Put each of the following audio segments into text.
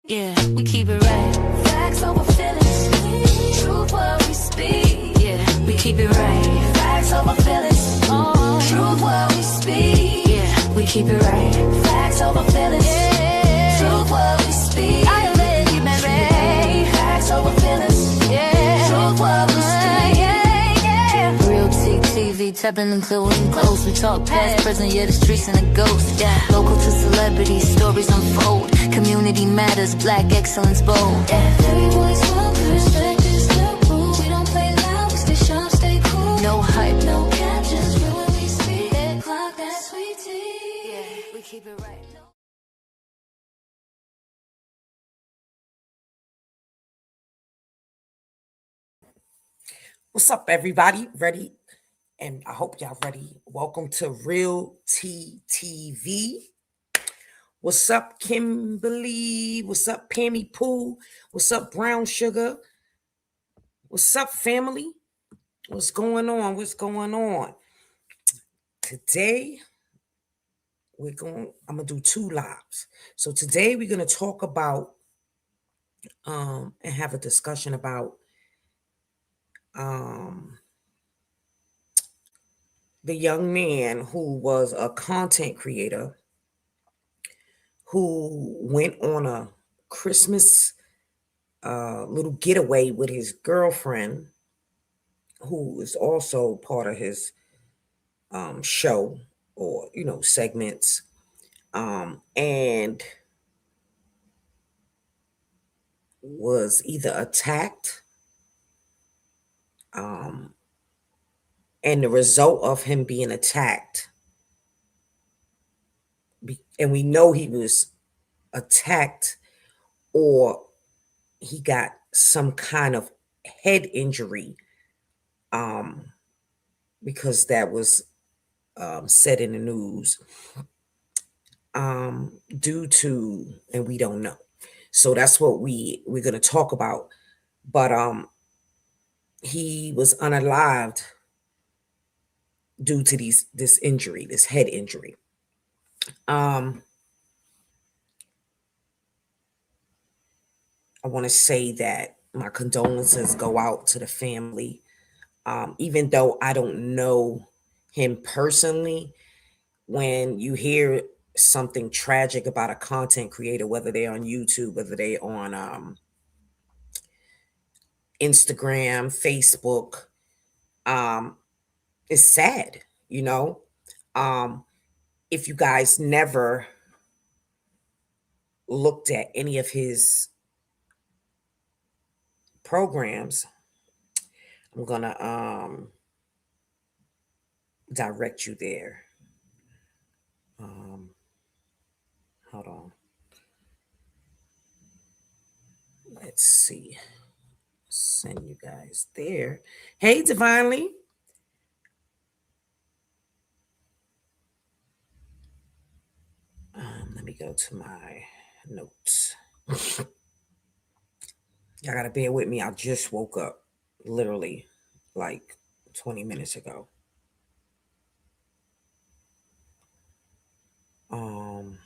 Yeah, we keep it right. Facts over feelings. Truth what we speak. Yeah, we keep it right. Facts over feelings. Truth what we speak. Yeah, we keep it right. Facts over feelings. Yeah. Truth what we speak. I am ready, man, ready. Facts over feelings. Yeah. Truth what we speak. Yeah. Real TV, tapping and gluing close. We talk past, present, yeah, the streets and the ghosts. Yeah, local to celebrities, stories unfold. Community matters, black excellence bold. Yeah. Every voice welcome, respect is the rule. We don't play loud, we stay sharp, stay cool. No hype, no captions, real when we speak. That clock, that sweet tea. Yeah, we keep it right. What's up, everybody? Ready? And I hope y'all ready. Welcome to Real T TV. What's up, Kimberly? What's up, Pammy Pooh? What's up, Brown Sugar? What's up, family? What's going on? What's going on? Today, I'm gonna do two lives. So today we're gonna talk about and have a discussion about um the young man who was a content creator who went on a Christmas little getaway with his girlfriend, who is also part of his show or segments, and was either attacked, um, and the result of him being attacked, and we know he was attacked or he got some kind of head injury, um, because that was said in the news, due to, and we don't know. So that's what we're going to talk about. But he was unalived due to this injury, this head injury. Um, I want to say that my condolences go out to the family. Even though I don't know him personally, when you hear something tragic about a content creator, whether they're on YouTube, whether they on Instagram, Facebook, um, it's sad, you know. Um, if you guys never looked at any of his programs, I'm gonna direct you there. Um, Hold on. Let's see. Send you guys there. Hey, Divinely. Let me go to my notes. Y'all gotta bear with me. I just woke up, literally, like 20 minutes ago. Um,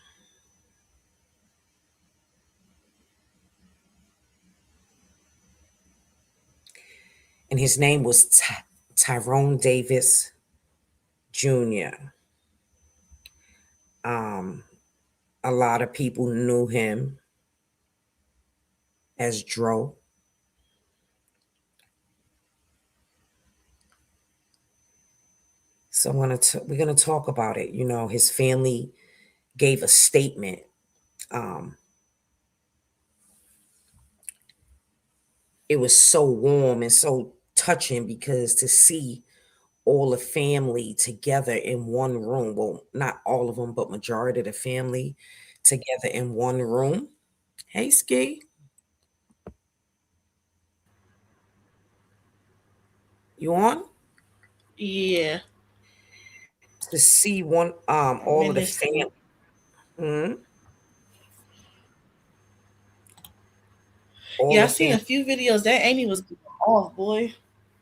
and his name was Tyrone Davis Jr. Um, a lot of people knew him as Dro. So we're gonna talk about it. You know, his family gave a statement. Um, it was so warm and so touching because to see all the family together in one room. Well, not all of them, but majority of the family together in one room. Hey, Ski, you on? Yeah, To see one, I'm all of in the listening. family. Hmm. All Yeah, the I seen family. a few videos. That Amy was going off, boy.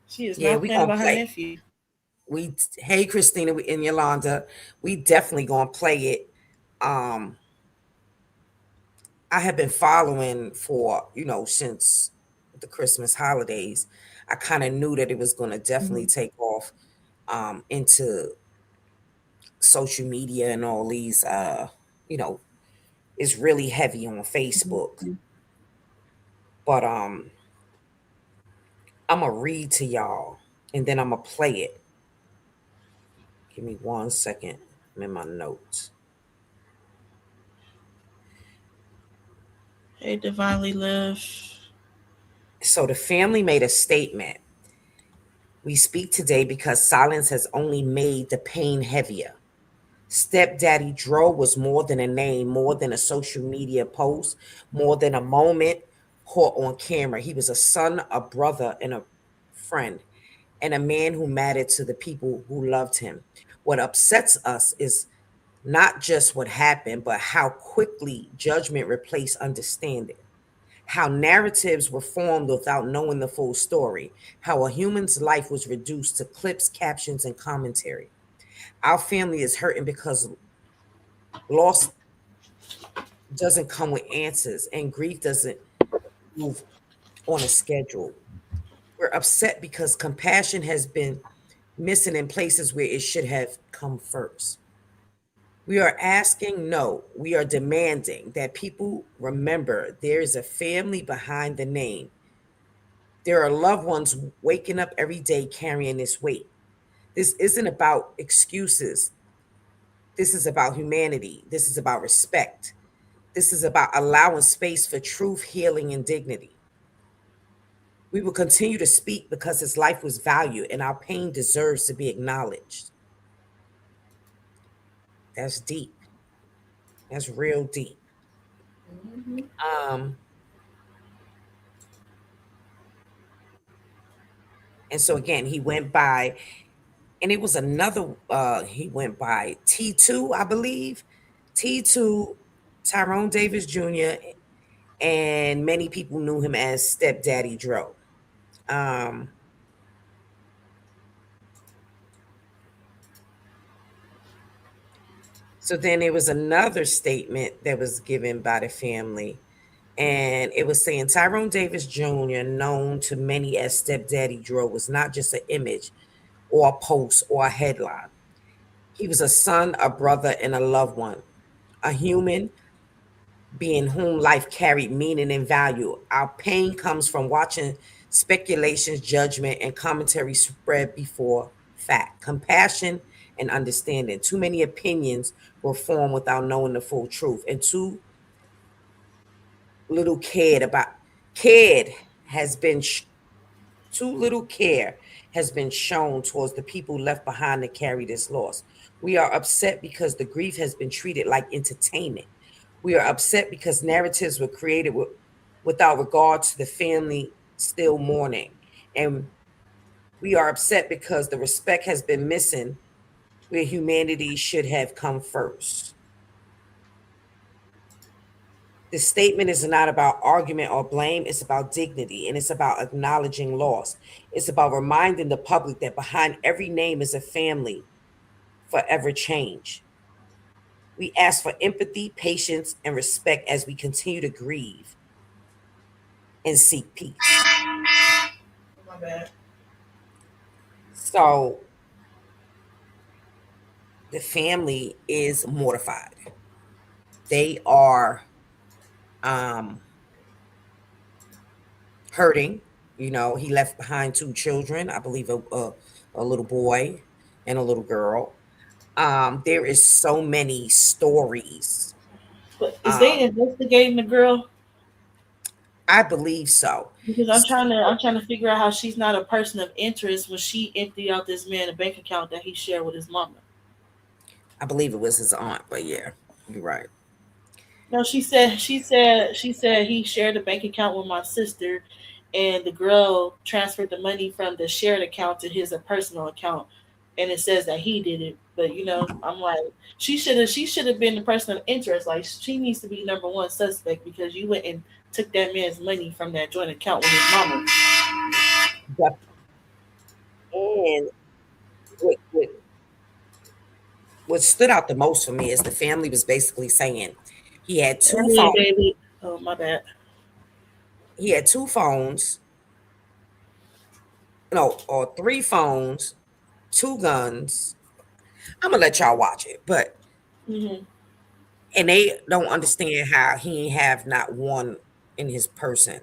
She is Yeah, not we playing gonna about her play. nephew. Hey, Christina and Yolanda, we definitely gonna play it. Um, I have been following for, since the Christmas holidays. I kind of knew that it was going to definitely Mhm. take off into social media and all these, you know, it's really heavy on Facebook. Mhm. But I'm going to read to y'all and then I'm going to play it. Give me 1 second. I'm in my notes. Hey, divinely live. So the family made a statement. We speak today because silence has only made the pain heavier. Stepdaddy Dro was more than a name, more than a social media post, more than a moment caught on camera. He was a son, a brother, and a friend, and a man who mattered to the people who loved him. What upsets us is not just what happened, but how quickly judgment replaced understanding. How narratives were formed without knowing the full story. How a human's life was reduced to clips, captions, and commentary. Our family is hurting because loss doesn't come with answers and grief doesn't move on a schedule. We're upset because compassion has been missing in places where it should have come first. We are asking, no, we are demanding that people remember there is a family behind the name. There are loved ones waking up every day carrying this weight. This isn't about excuses. This is about humanity. This is about respect. This is about allowing space for truth, healing, and dignity. We will continue to speak because his life was valued and our pain deserves to be acknowledged. That's deep. That's real deep. Mhm. Um, and so again, he went by, and it was another he went by T2, I believe. T2, Tyrone Davis Jr., and many people knew him as Stepdaddy Dro. Um, so then there was another statement that was given by the family, and it was saying Tyrone Davis Jr., known to many as Stepdaddy Dro, was not just an image or a post or a headline. He was a son, a brother, and a loved one, a human being whom life carried meaning and value. Our pain comes from watching speculations, judgment, and commentary spread before fact, compassion, and understanding. Too many opinions were formed without knowing the full truth, and little cared about cared has been too little care has been shown towards the people left behind to carry this loss. We are upset because the grief has been treated like entertainment. We are upset because narratives were created without regard to the family still mourning. And we are upset because the respect has been missing where humanity should have come first. This statement is not about argument or blame. It's about dignity and it's about acknowledging loss. It's about reminding the public that behind every name is a family forever change. We ask for empathy, patience, and respect as we continue to grieve and seek peace. My bad. So the family is mortified. They are um, hurting. He left behind two children, I believe a little boy and a little girl. There is so many stories. But is they Um, investigating the girl? I believe so. Because I'm trying to So figure out how she's not a person of interest when she emptied out this man a bank account that he shared with his mama. I believe it was his aunt, but yeah, you're right. No, she said he shared a bank account with my sister, and the girl transferred the money from the shared account to his personal account, and it says that he did it. But I'm like, she should have been the person of interest. Like she needs to be number one suspect because you went and took that man's money from that joint account with his mama. Def- And what stood out the most for me is the family was basically saying he had two Earlier, phones. baby. Oh, my bad. He had two phones, no, or three phones, two guns. I'm gonna let y'all watch it, but Hmm. and they don't understand how he ain't have not one in his person.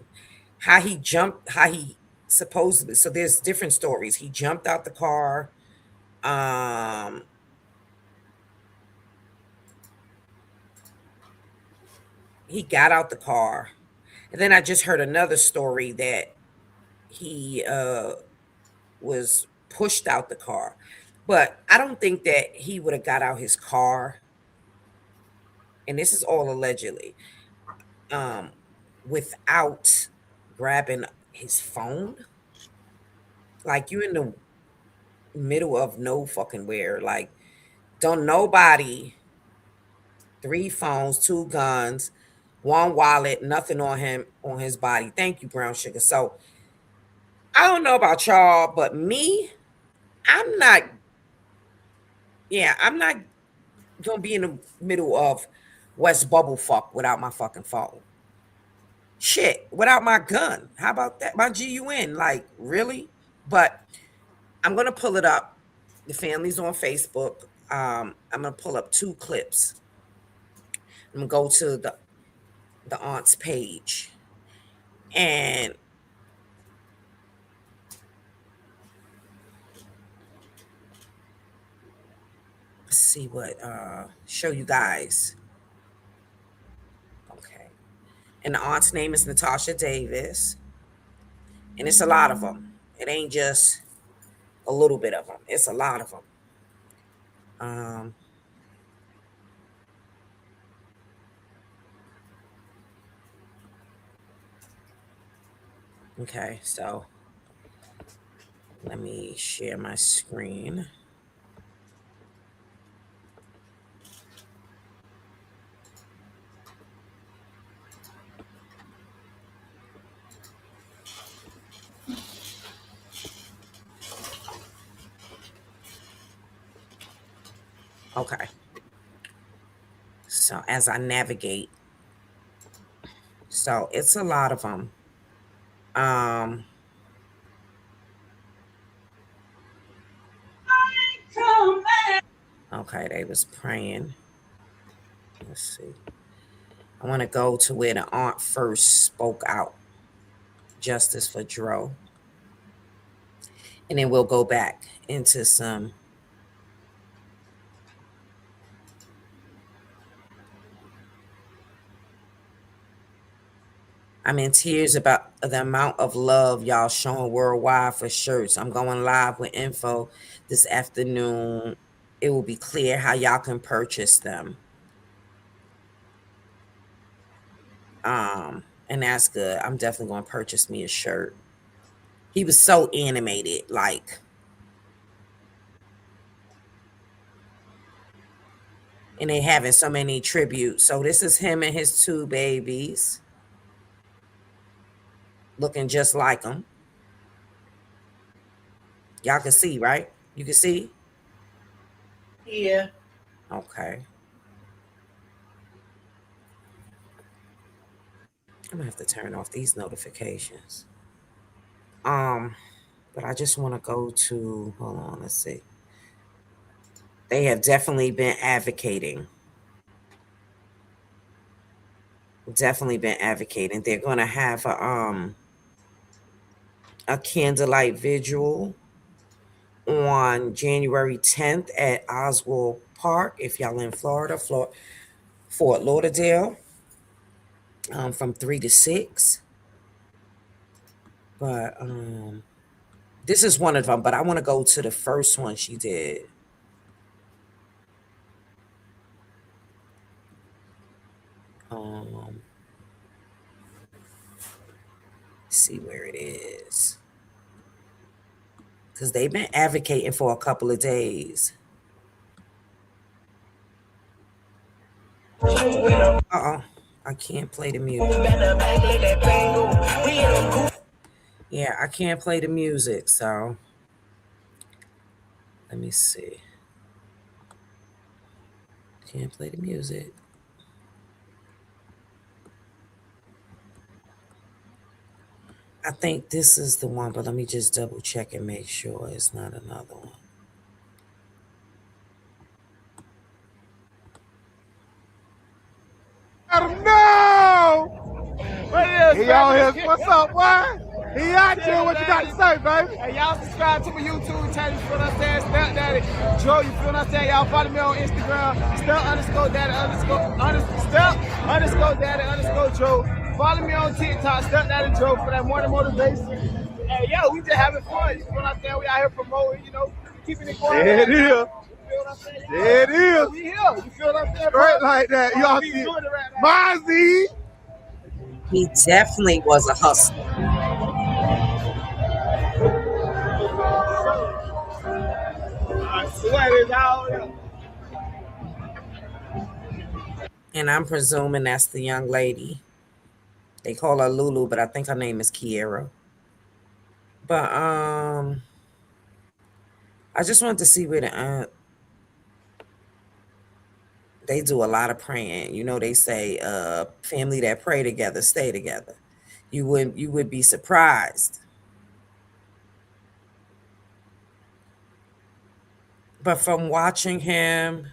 How he jumped, how he supposedly, so there's different stories. He jumped out the car. Um, he got out the car, and then I just heard another story that he was pushed out the car. But I don't think that he would have got out his car, and this is all allegedly, um, without grabbing his phone. Like you in the middle of no fucking where. Like don't nobody, three phones, two guns, one wallet, nothing on him on his body. Thank you, brown sugar. So I don't know about y'all, but me, I'm not. Yeah, I'm not gonna be in the middle of West Bubble fuck without my fucking phone. Shit, without my gun. How about that? My GUN. Like, really? But I'm gonna pull it up. The family's on Facebook. I'm gonna pull up two clips. I'm gonna go to the aunt's page and see what show you guys. Okay. And the aunt's name is Natasha Davis. And it's a lot of them. It ain't just a little bit of them. It's a lot of them. Um, okay, so let me share my screen. Okay. So as I navigate, so it's a lot of them. Um, okay, they was praying. Let's see. I want to go to where the aunt first spoke out, justice for Dro, and then we'll go back into some. I'm in tears about the amount of love y'all showing worldwide for shirts. I'm going live with info this afternoon. It will be clear how y'all can purchase them. And that's good. I'm definitely going to purchase me a shirt. He was so animated, like, and they having so many tributes. So this is him and his two babies, looking just like him. Y'all can see, right? You can see. Yeah. Okay. I'm gonna have to turn off these notifications. Um, but I just want to go to. Hold on. Let's see. They have definitely been advocating. Definitely been advocating. They're gonna have a candlelight vigil on January 10th at Oswald Park. If y'all in Florida, Fort Lauderdale, from 3 to 6. But this is one of them. But I want to go to the first one she did. Um, see where it is, because they've been advocating for a couple of days. Uh-oh, I can't play the music. Yeah, I can't play the music, so let me see. Can't play the music. I think this is the one, but let me just double check and make sure it's not another one. No! What it is, y'all here? What's up, boy? He out here. What you got to say, baby? Hey, y'all subscribe to my YouTube channel. You feel what I'm saying? Step Daddy Dro. You feel what I'm saying? Y'all follow me on Instagram. Step_Daddy_Dro. Follow me on TikTok. Step Daddy Dro for that morning motivation. Hey, yo, we just having fun. You feel what I'm saying? We out here promoting, keeping it going. There it is. There it is. We here. You feel what I'm saying? Right like that. Y'all see it. Mozzie. He definitely was a hustler. And I'm presuming that's the young lady. They call her Lulu, but I think her name is Kiera. But I just wanted to see where they do a lot of praying. They say family that pray together stay together. You would be surprised. But from watching him,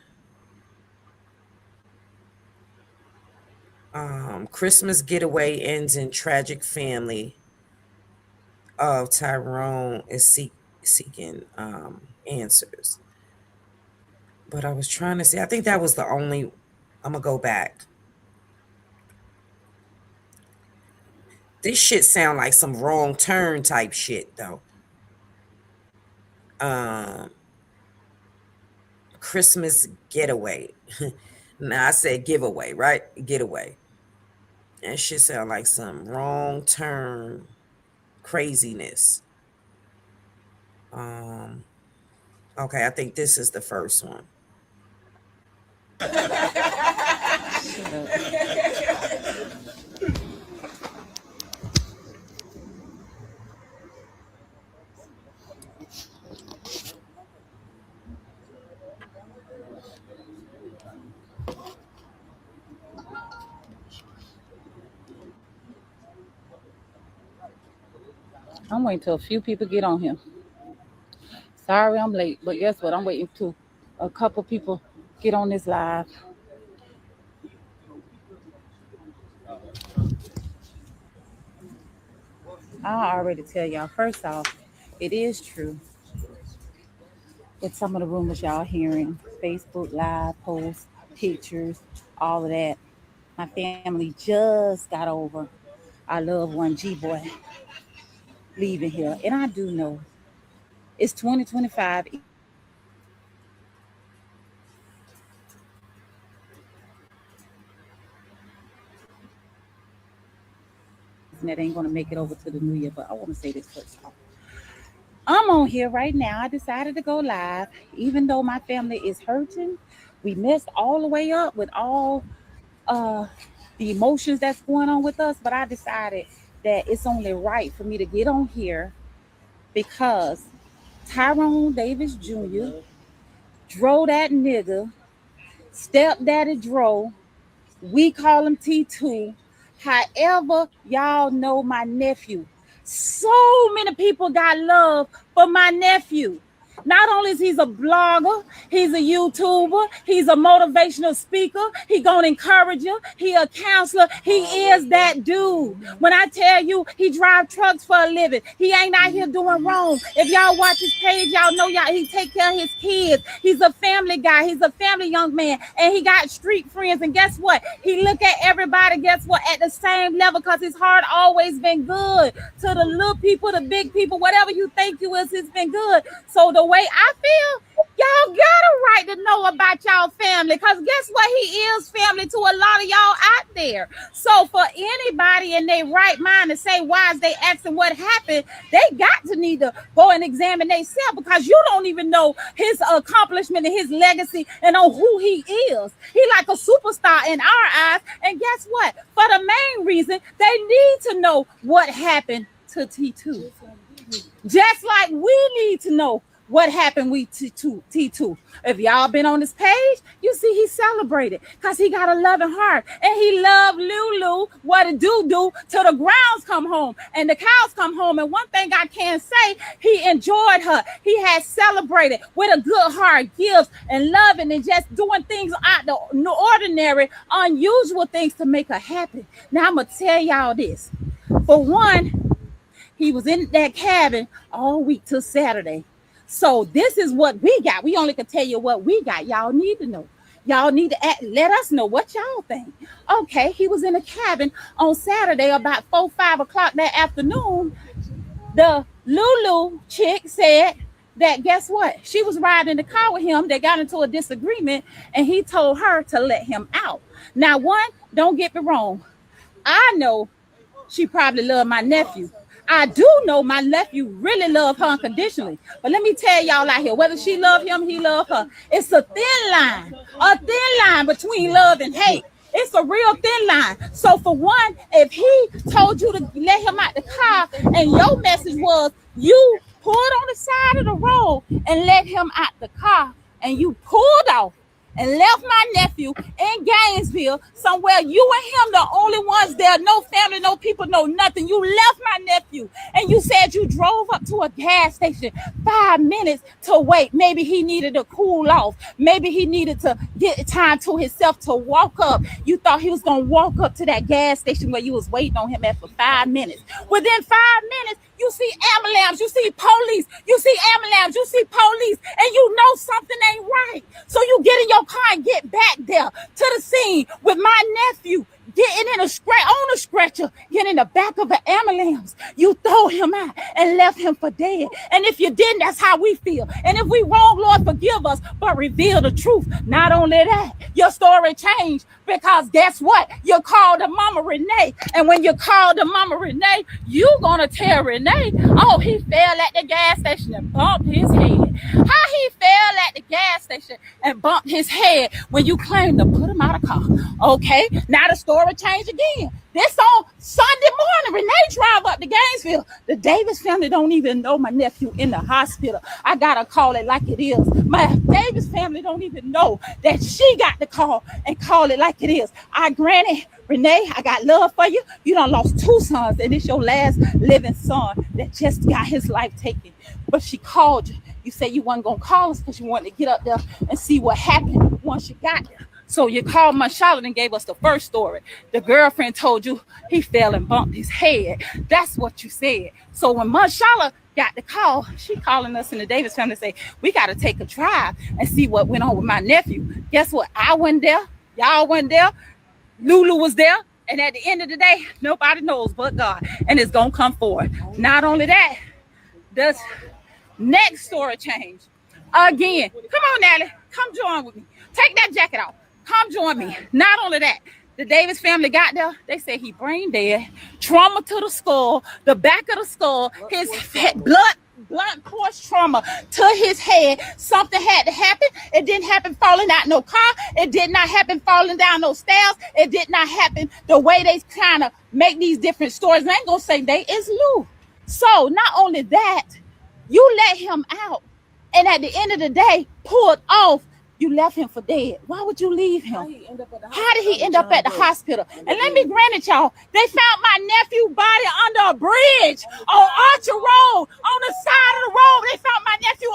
Christmas getaway ends in tragic family of Tyrone is seeking answers. But I was trying to see. I think that was the only. I'm gonna go back. This shit sound like some wrong turn type shit though. Um, Christmas getaway. Now I said giveaway, right? Getaway. That shit sound like some wrong turn craziness. Um, okay, I think this is the first one. I'm waiting till a few people get on here. Sorry I'm late, but guess what? I'm waiting till a couple people get on this live. I'll already tell y'all. First off, it is true with some of the rumors y'all hearing, Facebook live posts, pictures, all of that. My family just got over our loved one G-Boy leaving here. And I do know it's 2025. Even though my family is hurting, we missed all the way up that ain't gonna make it over to the new year. But I want to say this first off. I'm on here right now. I decided to go live, even though my family is hurting. We messed all the way up with all uh, the emotions that's going on with us. But I decided that it's only right for me to get on here because Tyrone Davis Jr. Dro that nigga, stepdaddy Dro. We call him T2. However, y'all know my nephew. So many people got love for my nephew. Not only is he a blogger, he's a YouTuber, he's a motivational speaker, he gonna encourage you, he a counselor, he is that dude. When I tell you he drive trucks for a living, he ain't out here doing wrong. If y'all watch his page, y'all know he take care of his kids. He's a family guy, he's a family young man, and he got street friends. And guess what? He look at everybody, guess what, at the same level, because his heart always been good to the little people, the big people, whatever you think you is, it's been good. So the way I feel, y'all got a right to know about y'all family, because guess what? He is family to a lot of y'all out there. So for anybody in their right mind to say why is they asking what happened, they got to need to go and examine themselves, because you don't even know his accomplishment and his legacy and on who he is. He like a superstar in our eyes. And guess what? For the main reason, they need to know what happened to T2. Just like we need to know what happened with T2. If y'all been on this page, you see he celebrated because he got a loving heart and he loved Lulu. What it do till the grounds come home and the cows come home. And one thing I can say, he enjoyed her. He had celebrated with a good heart, gifts and loving and just doing things out the ordinary, unusual things to make her happy. Now I'm gonna tell y'all this. For one, he was in that cabin all week till Saturday. So this is what we got. We only can tell you what we got. Y'all need to know. Y'all need to let us know what y'all think. Okay, he was in a cabin on Saturday about 4, 5 o'clock that afternoon. The Lulu chick said that guess what? She was riding in the car with him. They got into a disagreement and he told her to let him out. Now, one, don't get me wrong. I know she probably loved my nephew. I do know my nephew really loved her unconditionally. But let me tell y'all out here, whether she loved him, he loved her. It's a thin line between love and hate. It's a real thin line. So for one, if he told you to let him out the car and your message was you pulled on the side of the road and let him out the car and you pulled off and left my nephew in Gainesville, somewhere you and him the only ones there, no family, no people, no nothing. You left my nephew and you said you drove up to a gas station 5 minutes to wait. Maybe he needed to cool off. Maybe he needed to get time to himself to walk up. You thought he was going to walk up to that gas station where you was waiting on him at for 5 minutes. Within 5 minutes, you see ambulance, you see police, you see ambulance, you see police, and you know something ain't right. So you get in your car and get back there to the scene with my nephew getting in on a stretcher, getting in the back of an ambulance. You throw him out and left him for dead. And if you didn't, that's how we feel. And if we wrong, Lord, forgive us, but reveal the truth. Not only that, your story changed because guess what? You called the Mama Renee. And when you called the Mama Renee, you gonna tell Renee, oh, he fell at the gas station and bumped his head. How he fell at the gas station and bumped his head when you claimed to put him out of car. Okay, now the story changed again. This on Sunday morning, Renee drive up to Gainesville. The Davis family don't even know my nephew in the hospital. I gotta call it like it is. My Davis family don't even know that she got the call and call it like it is. Granny, Renee, I got love for you. You done lost 2 sons, and it's your last living son that just got his life taken. But she called you. You said you wasn't gonna call us because you wanted to get up there and see what happened once you got there. So you called my Charlotte and gave us the first story. The girlfriend told you he fell and bumped his head. That's what you said. So when my Charlotte got the call, she calling us in the Davis family and say, we got to take a drive and see what went on with my nephew. Guess what? I wasn't there. Y'all wasn't there. Lulu was there. And at the end of the day, nobody knows but God. And it's going to come forward. Not only that, the next story change. Again, come on, Natalie. Come join with me. Take that jacket off. Come join me. Not only that, the Davis family got there. They said he brain dead, trauma to the skull, the back of the skull, his blunt force trauma to his head. Something had to happen. It didn't happen falling out no car. It did not happen falling down no stairs. It did not happen the way they kind of make these different stories. I ain't gonna say they is Lou. So not only that, you let him out, and at the end of the day, pulled off. You left him for dead. Why would you leave him? How did he end up at the hospital? And let me grant it, y'all. They found my nephew's body under a bridge on Archer Road, on the side of the road. They found my nephew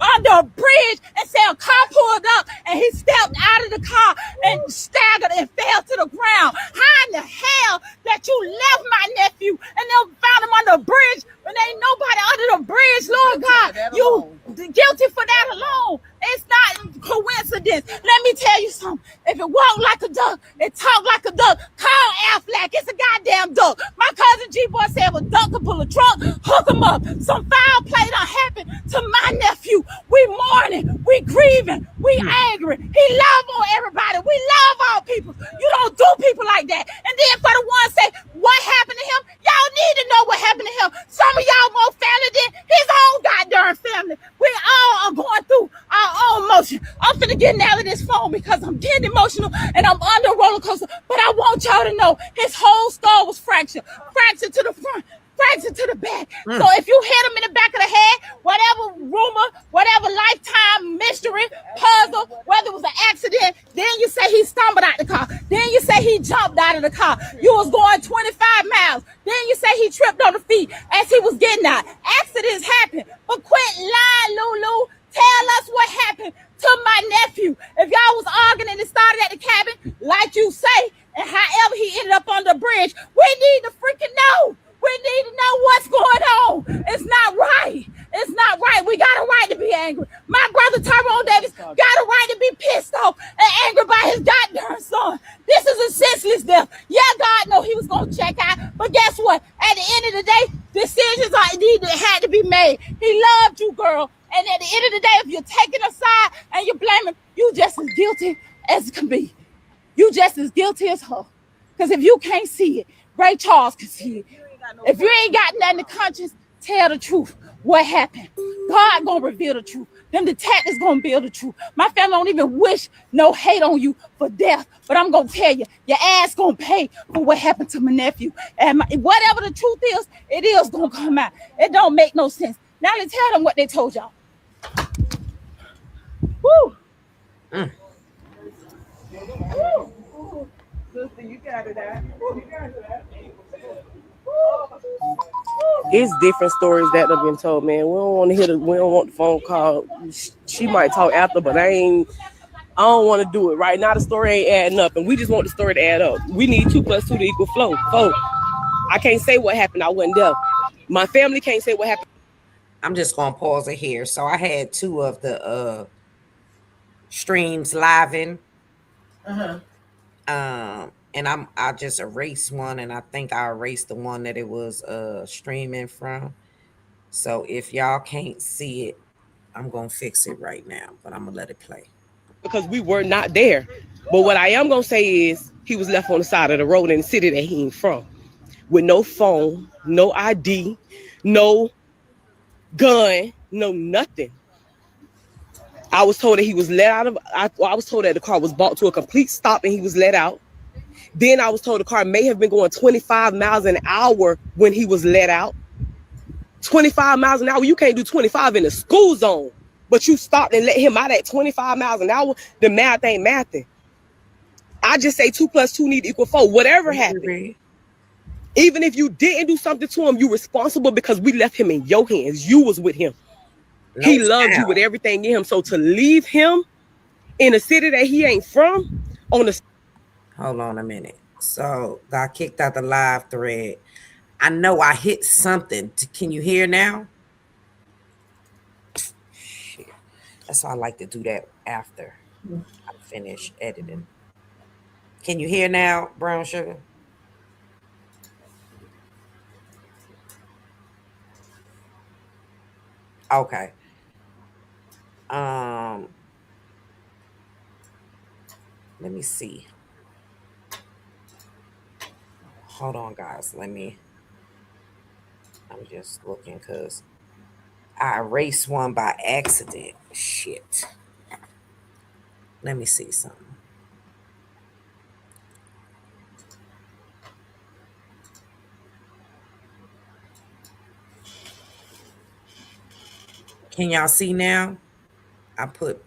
under a bridge and said a car pulled up and he stepped out of the car and staggered and fell to the ground. How in the hell that you left my nephew and then found him under a bridge when ain't nobody under the bridge, Lord God? You guilty for that alone. It's not coincidence. Let me tell you something. If it walked like a duck, it talked like a duck, call Aflac. It's a goddamn duck. My cousin G-Boy said if a duck could pull a trunk, hook him up. Some foul play done happened to my nephew. We mourning, we grieving, we angry. He love on everybody. We love all people. You don't do people like that. And then for the ones say, what happened to him? Y'all need to know what happened to him. Some of y'all more family than his own goddamn family. We all are going through our own emotion. I'm finna get out of this phone because I'm getting emotional and I'm under a roller coaster. But I want y'all to know his whole story skull was fractured to the front, fractured to the back. So if you hit him in the back of the head, whatever rumor, whatever lifetime mystery, puzzle, whether it was an accident, then you say he stumbled out the car. Then you say he jumped out of the car. You was going 25 miles. Then you say he tripped on the feet as he was getting out. Accidents happen. But quit lying, Lulu. Tell us what happened to my nephew. If y'all was arguing and it started at the cabin, like you say, and however he ended up on the bridge, we need to freaking know. We need to know what's going on. It's not right. It's not right. We got a right to be angry. My brother Tyrone Davis got a right to be pissed off and angry by his goddamn son. This is a senseless death. Yeah, God know he was going to check out. But guess what? At the end of the day, decisions had to be made. He loved you, girl. And at the end of the day, if you're taking a side and you're blaming, you just as guilty as it can be. You just as guilty as her. Because if you can't see it, Ray Charles can see it. If you ain't got nothing to conscience, tell the truth. What happened? God gonna reveal the truth. Them detectives gonna build the truth. My family don't even wish no hate on you for death, but I'm gonna tell you, your ass gonna pay for what happened to my nephew. And whatever the truth is, it is gonna come out. It don't make no sense. Now let's tell them what they told y'all. Woo! Woo! Sister, you got it out. You got it out. It's different stories that have been told, man. We don't want to hear we don't want the phone call. She might talk after, but I don't want to do it right now. The story ain't adding up, and we just want the story to add up. We need 2 + 2 to equal 4. I can't say what happened. I wasn't there. My family can't say what happened. I'm just gonna pause it here. So I had 2 of the streams live in. And I just erased one, and I think I erased the one that it was streaming from. So if y'all can't see it, I'm gonna fix it right now, but I'm gonna let it play. Because we were not there. But what I am gonna say is he was left on the side of the road in the city that he ain't from, with no phone, no ID, no gun, no nothing. I was told that he was let out of. I was told that the car was brought to a complete stop and he was let out. Then I was told the car may have been going 25 miles an hour when he was let out. 25 miles an hour. You can't do 25 in the school zone, but you stopped and let him out at 25 miles an hour. The math ain't mathing. I just say 2 + 2 need to equal 4. Whatever happened, even if you didn't do something to him, you responsible because we left him in your hands. You was with him. No, he loved you with everything in him. So to leave him in a city that he ain't from on the. Hold on a minute. So got kicked out the live thread. I know I hit something. Can you hear now? Shit. That's why I like to do that after I finish editing. Can you hear now, Brown Sugar? Okay. Let me see. Hold on, guys. I'm just looking because I erased one by accident. Shit. Let me see something. Can y'all see now? I put.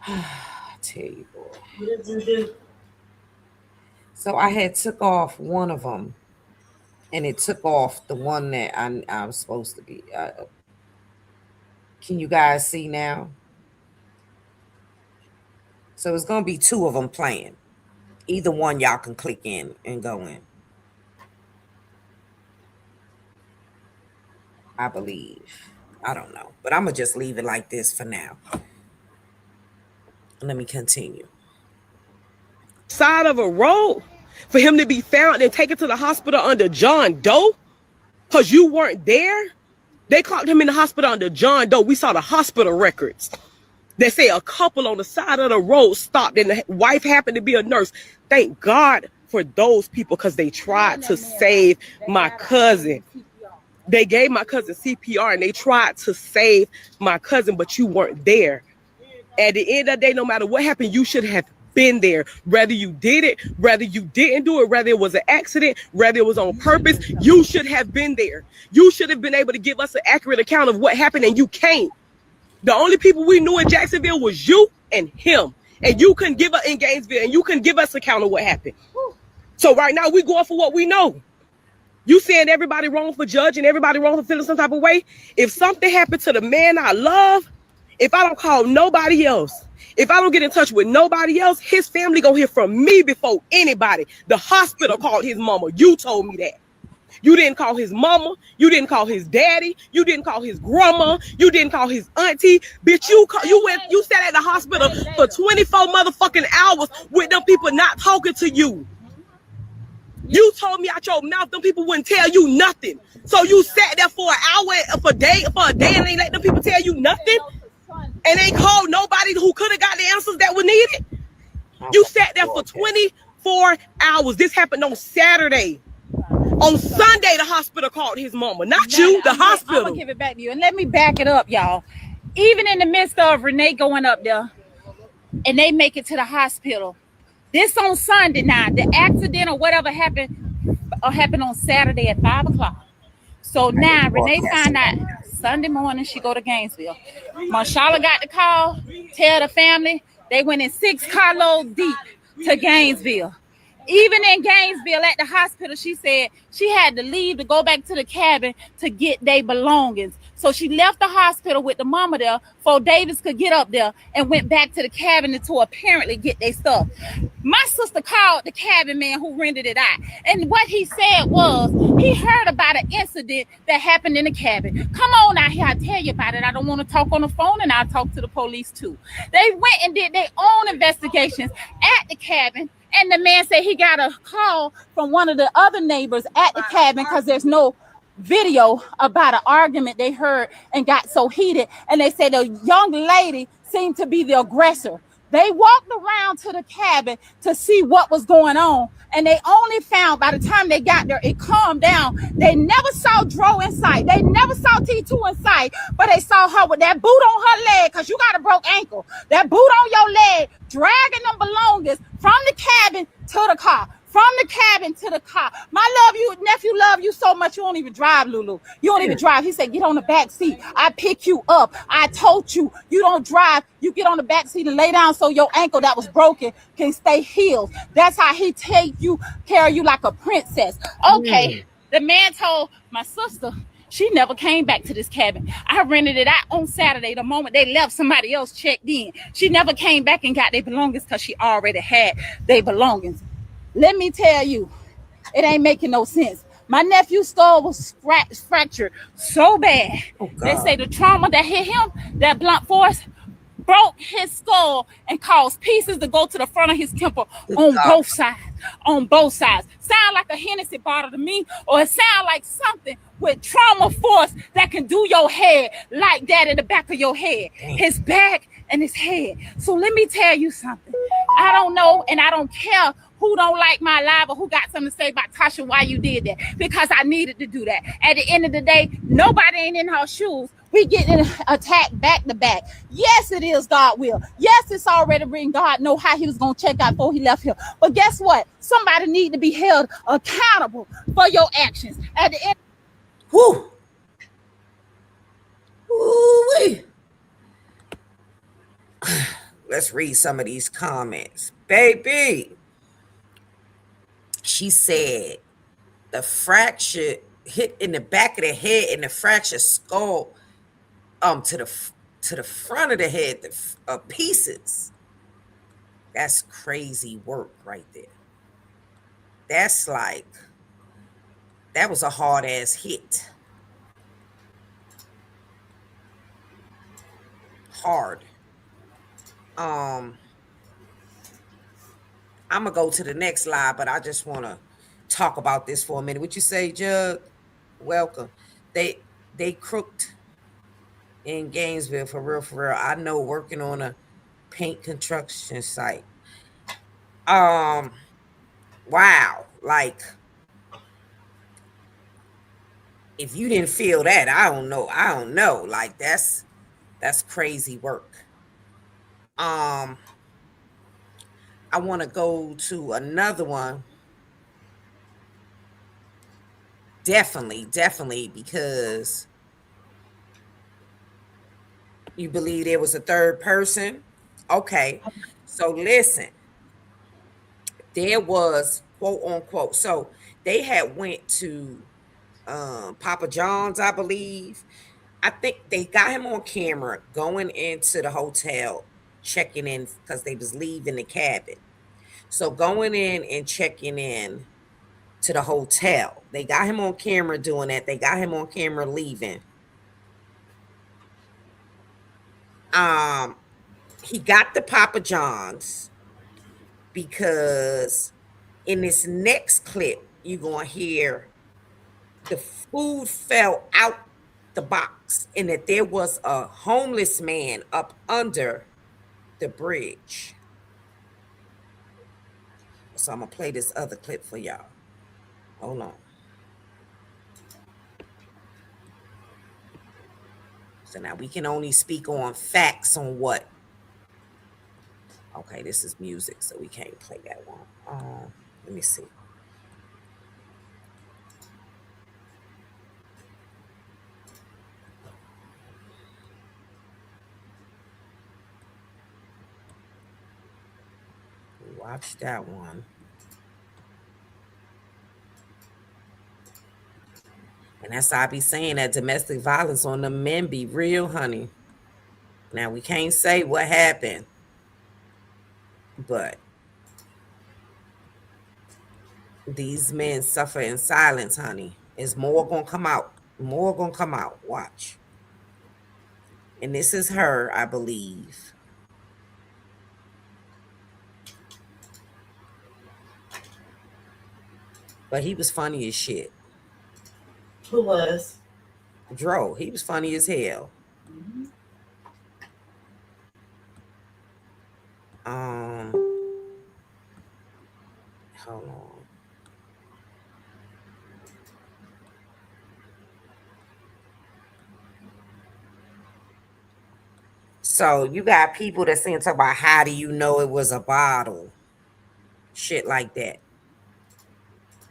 I tell you, boy. So I had took off one of them, and it took off the one that I was supposed to be. Can you guys see now? So it's gonna be 2 of them playing. Either one y'all can click in and go in. I believe. I don't know, but I'm gonna just leave it like this for now. Let me continue. Side of a road for him to be found and taken to the hospital under John Doe because you weren't there. They clocked him in the hospital under John Doe. We saw the hospital records. They say a couple on the side of the road stopped and the wife happened to be a nurse. Thank God for those people because they tried to save my cousin. They gave my cousin CPR and they tried to save my cousin, but you weren't there. At the end of the day, no matter what happened, you should have been there. Whether you did it, whether you didn't do it, whether it was an accident, whether it was on purpose, you should have been there. You should have been able to give us an accurate account of what happened, and you can't. The only people we knew in Jacksonville was you and him. And you couldn't give us in Gainesville, and you couldn't give us an account of what happened. So right now we going for what we know. You saying everybody wrong for judging, everybody wrong for feeling some type of way. If something happened to the man I love, if I don't call nobody else, if I don't get in touch with nobody else, his family gonna hear from me before anybody. The hospital called his mama. You told me that. You didn't call his mama. You didn't call his daddy. You didn't call his grandma. You didn't call his auntie. Bitch, you sat at the hospital for 24 motherfucking hours with them people not talking to you. You told me out your mouth them people wouldn't tell you nothing. So you sat there for an hour, for a day, and ain't let them people tell you nothing? And ain't called nobody who could have got the answers that were needed? You sat there for 24 hours. This happened on Saturday. On Sunday, the hospital called his mama, not you, the hospital. I'm gonna give it back to you, and let me back it up, y'all. Even in the midst of Renee going up there, and they make it to the hospital. This on Sunday now. The accident or whatever happened on Saturday at 5 o'clock. So now Renee find out Sunday morning she go to Gainesville. Marshala got the call, tell the family they went in 6 carloads deep to Gainesville. Even in Gainesville at the hospital, she said she had to leave to go back to the cabin to get their belongings. So she left the hospital with the mama there before Davis could get up there and went back to the cabin to apparently get their stuff. My sister called the cabin man who rented it out. And what he said was he heard about an incident that happened in the cabin. Come on out here, I'll tell you about it. I don't want to talk on the phone, and I'll talk to the police too. They went and did their own investigations at the cabin. And the man said he got a call from one of the other neighbors at the cabin because there's no video about an argument they heard and got so heated. And they said the young lady seemed to be the aggressor. They walked around to the cabin to see what was going on. And they only found by the time they got there, it calmed down. They never saw Dro in sight. They never saw T2 in sight, but they saw her with that boot on her leg because you got a broke ankle. That boot on your leg, dragging them belongings from the cabin to the car. From the cabin to the car. My nephew love you so much you don't even drive, Lulu. You don't even drive. He said, get on the back seat. I pick you up. I told you, you don't drive. You get on the back seat and lay down so your ankle that was broken can stay healed. That's how he carry you like a princess. Okay. The man told my sister she never came back to this cabin. I rented it out on Saturday. The moment they left, somebody else checked in. She never came back and got their belongings because she already had their belongings. Let me tell you, it ain't making no sense. My nephew's skull was fractured so bad. They say the trauma that hit him, that blunt force, broke his skull and caused pieces to go to the front of his temple on both sides. On both sides. Sound like a Hennessy bottle to me, or it sound like something with trauma force that can do your head like that in the back of your head. His back and his head. So let me tell you something. I don't know, and I don't care who don't like my live or who got something to say about Tasha why you did that, because I needed to do that. At the end of the day, nobody ain't in her shoes. We getting attacked back to back. Yes, it is God will. Yes, it's already written. God know how he was going to check out before he left here. But guess what? Somebody need to be held accountable for your actions. At the end. Whoo. Woo-wee. Let's read some of these comments. Baby. She said the fracture hit in the back of the head and the fractured skull to the front of the head, the pieces. That's crazy work right there. That's like, that was a hard ass hit. Hard. I'm gonna go to the next slide, but I just want to talk about this for a minute. What you say, Jug? Welcome. They crooked in Gainesville for real. I know, working on a paint construction site. Wow. Like, if you didn't feel that, I don't know. Like, that's crazy work. I want to go to another one. Definitely, because you believe there was a third person. Okay, so listen, there was quote unquote. So they had went to Papa John's, I believe. I think they got him on camera going into the hotel, checking in because they was leaving the cabin. So going in and checking in to the hotel. They got him on camera doing that. They got him on camera leaving. He got the Papa John's because in this next clip, you're gonna hear the food fell out the box and that there was a homeless man up under the bridge. So I'm gonna play this other clip for y'all. Hold on. So now we can only speak on facts on what. Okay, this is music, so we can't play that one. Let me see. Watch that one. And that's why I be saying that domestic violence on the men be real, honey. Now we can't say what happened, but these men suffer in silence, honey. There's more gonna come out. More gonna come out. Watch. And this is her, I believe. But he was funny as shit. Who was? Dro, he was funny as hell. Hold on. So you got people that saying talk about how do you know it was a bottle? Shit like that.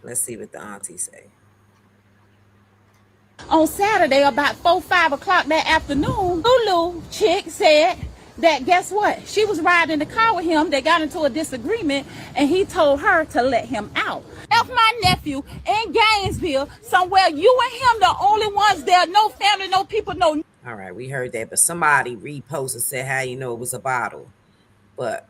Let's see what the auntie say. On Saturday, about 4, 5 o'clock that afternoon, Lulu chick said that guess what? She was riding in the car with him. They got into a disagreement, and he told her to let him out. Left my nephew in Gainesville, somewhere. You and him, the only ones there. No family, no people, no. All right, we heard that, but somebody reposted and said how you know it was a bottle, but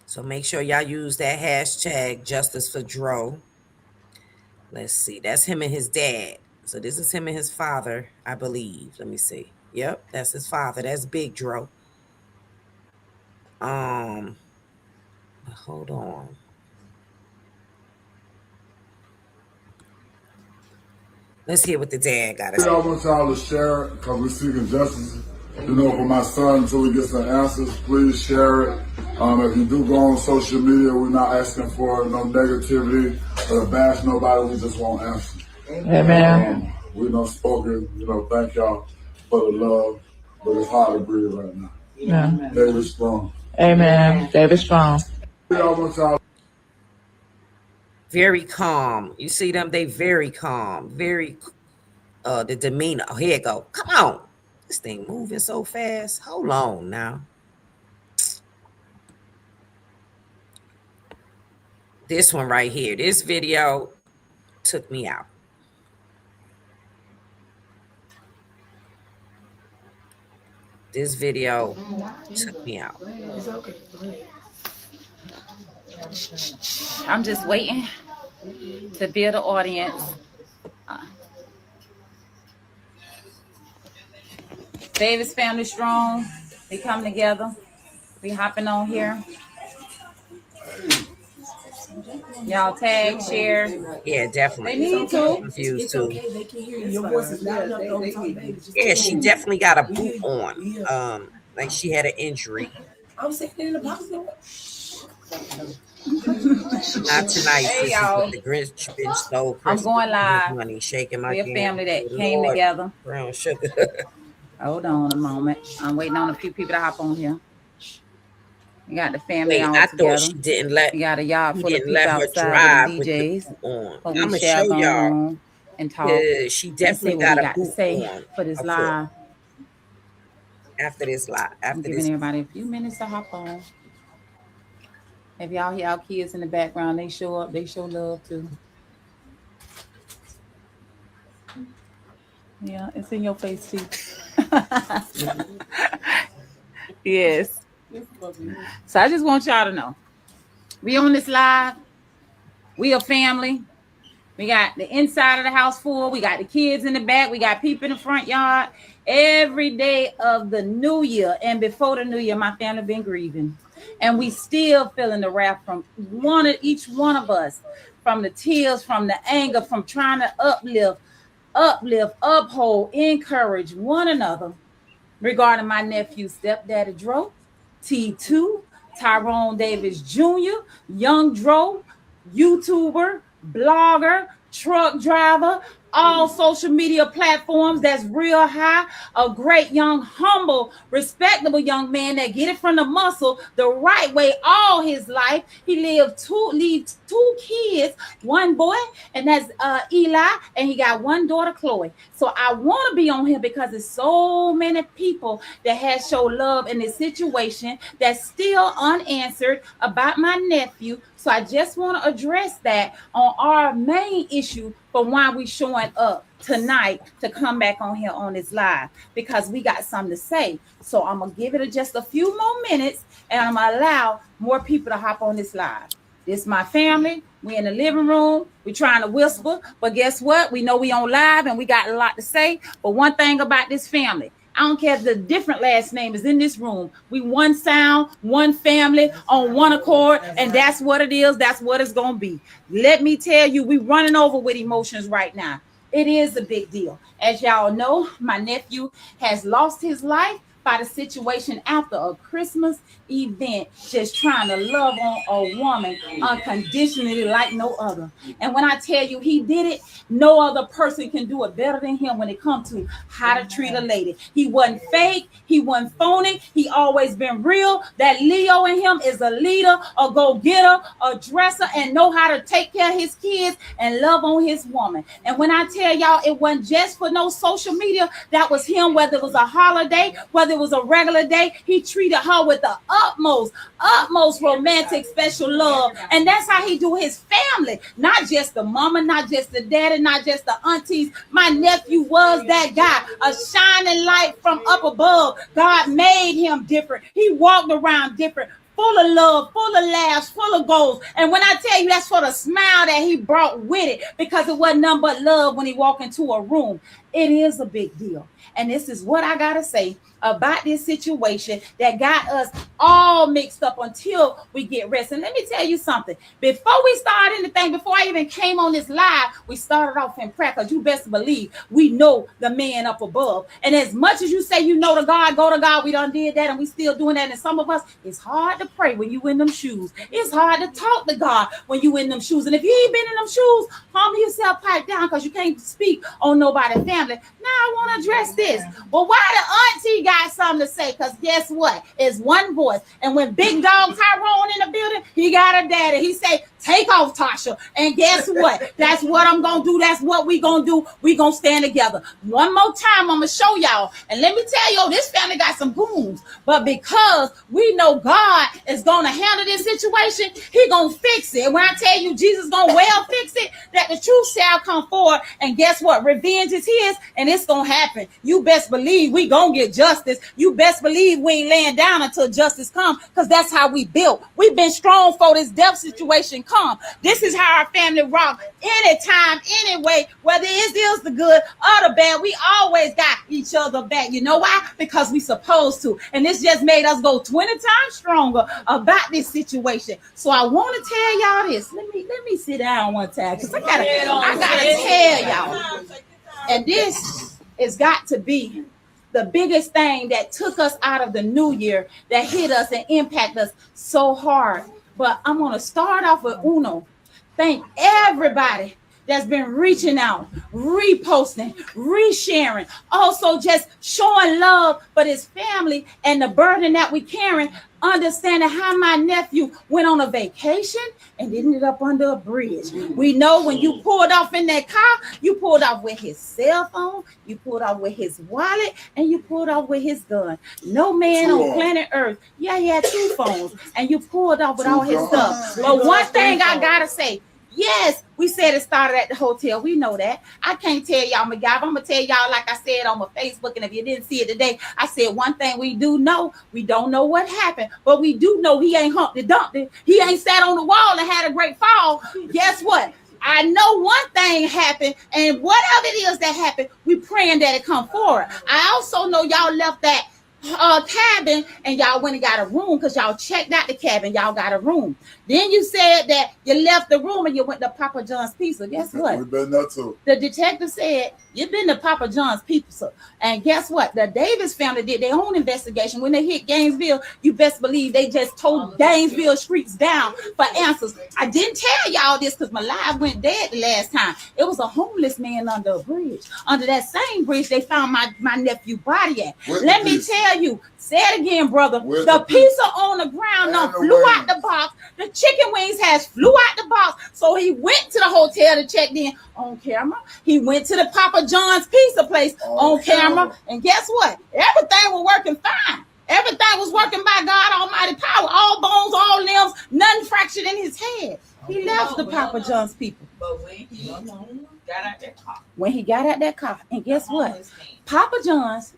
so make sure y'all use that hashtag Justice for Dro. Let's see. That's him and his dad. So this is him and his father, I believe. Let me see. Yep, that's his father. That's Big Dro. Hold on. Let's hear what the dad got to say. I want y'all to share it because we're seeking justice, for my son until we get some answers. Please share it. If you do go on social media, we're not asking for no negativity or to bash nobody. We just want answers. Amen. We done spoken, thank y'all for the love, but it's hard to breathe right now. Yeah. David Strong. Amen. David Strong. I want y'all. Very calm. You see them? They very calm. Very, the demeanor. Oh, here it go. Come on. This thing moving so fast. Hold on now. This one right here. This video took me out. This video took me out. I'm just waiting to build an audience. Davis family strong. They come together. We hopping on here. Y'all tag, share. Yeah, definitely. They need to. Confused too. Yeah, she definitely got a boot on. Like she had an injury. I was sitting in the box. Not tonight, Hey, sissy, but y'all. the Grinch been stole I'm Christmas going live. money, shaking my We're a damn family that head. came Lord, together. brown sugar. Hold on a moment. I'm waiting on a few people to hop on here. We got the family Wait, all I thought together. she didn't let We got a yard he full of didn't people let her outside with the drive with the DJs. boot on. But we I'ma shall show go y'all. on and talk She and say definitely what we got a got to boot say on for this afoot. live. After this live, I'm after giving this. everybody a few minutes to hop on. If y'all hear our kids in the background, they show up, they show love too. Yeah, it's in your face too. Yes. So I just want y'all to know. We on this live. We a family. We got the inside of the house full. We got the kids in the back. We got people in the front yard. Every day of the new year and before the new year, my family been grieving. And we still feeling the wrath from each one of us, from the tears, from the anger, from trying to uplift, uphold, encourage one another regarding my nephew, stepdaddy Dro, T2, Tyrone Davis Jr., Young Dro, YouTuber, blogger, truck driver, all social media platforms that's real high, a great young, humble, respectable young man that get it from the muscle the right way all his life. He leave two kids, one boy, and that's Eli, and he got one daughter, Chloe. So I want to be on here because there's so many people that has show love in this situation that's still unanswered about my nephew. So I just want to address that on our main issue for why we showing up tonight to come back on here on this live, because we got something to say. So I'm gonna give it just a few more minutes and I'm gonna allow more people to hop on this live. This is my family. We in the living room. We trying to whisper, but guess what? We know we on live and we got a lot to say. But one thing about this family, I don't care if the different last name is in this room. We one sound, one family on one accord, and that's what it is. That's what it's gonna be. Let me tell you, we running over with emotions right now. It is a big deal. As y'all know, my nephew has lost his life by the situation after a Christmas event, just trying to love on a woman unconditionally like no other. And when I tell you he did it, no other person can do it better than him when it comes to how to treat a lady. He wasn't fake, he wasn't phony, he always been real. That Leo in him is a leader, a go-getter, a dresser, and know how to take care of his kids and love on his woman. And when I tell y'all, it wasn't just for no social media. That was him, whether it was a holiday, whether it was a regular day, he treated her with the utmost romantic special love. And that's how he do his family, not just the mama, not just the daddy, not just the aunties. My nephew was that guy, a shining light from up above. God made him different. He walked around different, full of love, full of laughs, full of goals. And when I tell you, that's for the smile that he brought with it, because it wasn't nothing but love when he walked into a room. It is a big deal. And this is what I gotta say about this situation that got us all mixed up until we get rest. And let me tell you something. Before we start anything, before I even came on this live, we started off in prayer, because you best believe we know the man up above. And as much as you say you know to God, go to God, we done did that and we still doing that. And some of us, it's hard to pray when you in them shoes. It's hard to talk to God when you in them shoes. And if you ain't been in them shoes, humble yourself, pipe down, because you can't speak on nobody's family. Now I want to address this. Well, why the auntie got something to say? Because guess what? It's one voice. And when big dog Tyrone in the building, he got a daddy. He say, take off, Tasha. And guess what? That's what I'm going to do. That's what we going to do. We going to stand together. One more time, I'm going to show y'all. And let me tell you, this family got some goons. But because we know God is going to handle this situation, he going to fix it. And when I tell you Jesus going to well fix it, that the truth shall come forward. And guess what? Revenge is his, and it's going to happen. You best believe we going to get justice. You best believe we ain't laying down until justice comes, because that's how we built. We've been strong for this death situation come. This is how our family rock. Anytime, anyway, whether it is the good or the bad, we always got each other back. You know why? Because we supposed to. And this just made us go 20 times stronger about this situation. So I want to tell y'all this. Let me sit down one time, because I gotta tell y'all. And this has got to be the biggest thing that took us out of the new year, that hit us and impact us so hard But I'm going to start off with Uno. Thank everybody that's been reaching out, reposting, resharing, also just showing love for this family and the burden that we carrying, understanding how my nephew went on a vacation and ended up under a bridge. We know when you pulled off in that car, you pulled off with his cell phone, you pulled off with his wallet, and you pulled off with his gun. No man on planet Earth, he had 2 phones, and you pulled off with all his stuff. But one thing I gotta say, yes, we said it started at the hotel. We know that. I can't tell y'all, McGuire. I'm going to tell y'all, like I said on my Facebook, and if you didn't see it today, I said one thing we do know. We don't know what happened, but we do know he ain't Humpty Dumpty. He ain't sat on the wall and had a great fall. Guess what? I know one thing happened, and whatever it is that happened, we praying that it come forward. I also know y'all left that cabin and y'all went and got a room because y'all checked out the cabin. Y'all got a room. Then you said that you left the room and you went to Papa John's Pizza. Guess what? We've been there too. The detective said you've been to Papa John's Pizza. And guess what? The Davis family did their own investigation. When they hit Gainesville, you best believe they just towed Gainesville streets down for answers. I didn't tell y'all this because my live went dead the last time. It was a homeless man under a bridge. Under that same bridge, they found my nephew's body at. Let me tell you, say it again, brother. The pizza on the ground flew out the box. The chicken wings has flew out the box. So he went to the hotel to check in on camera. He went to the Papa John's pizza place on camera. And guess what? Everything was working fine. Everything was working by God Almighty power. All bones, all limbs, nothing fractured in his head. He left the Papa John's people. But when he got out that car. When he got out that car. And guess what? Papa John's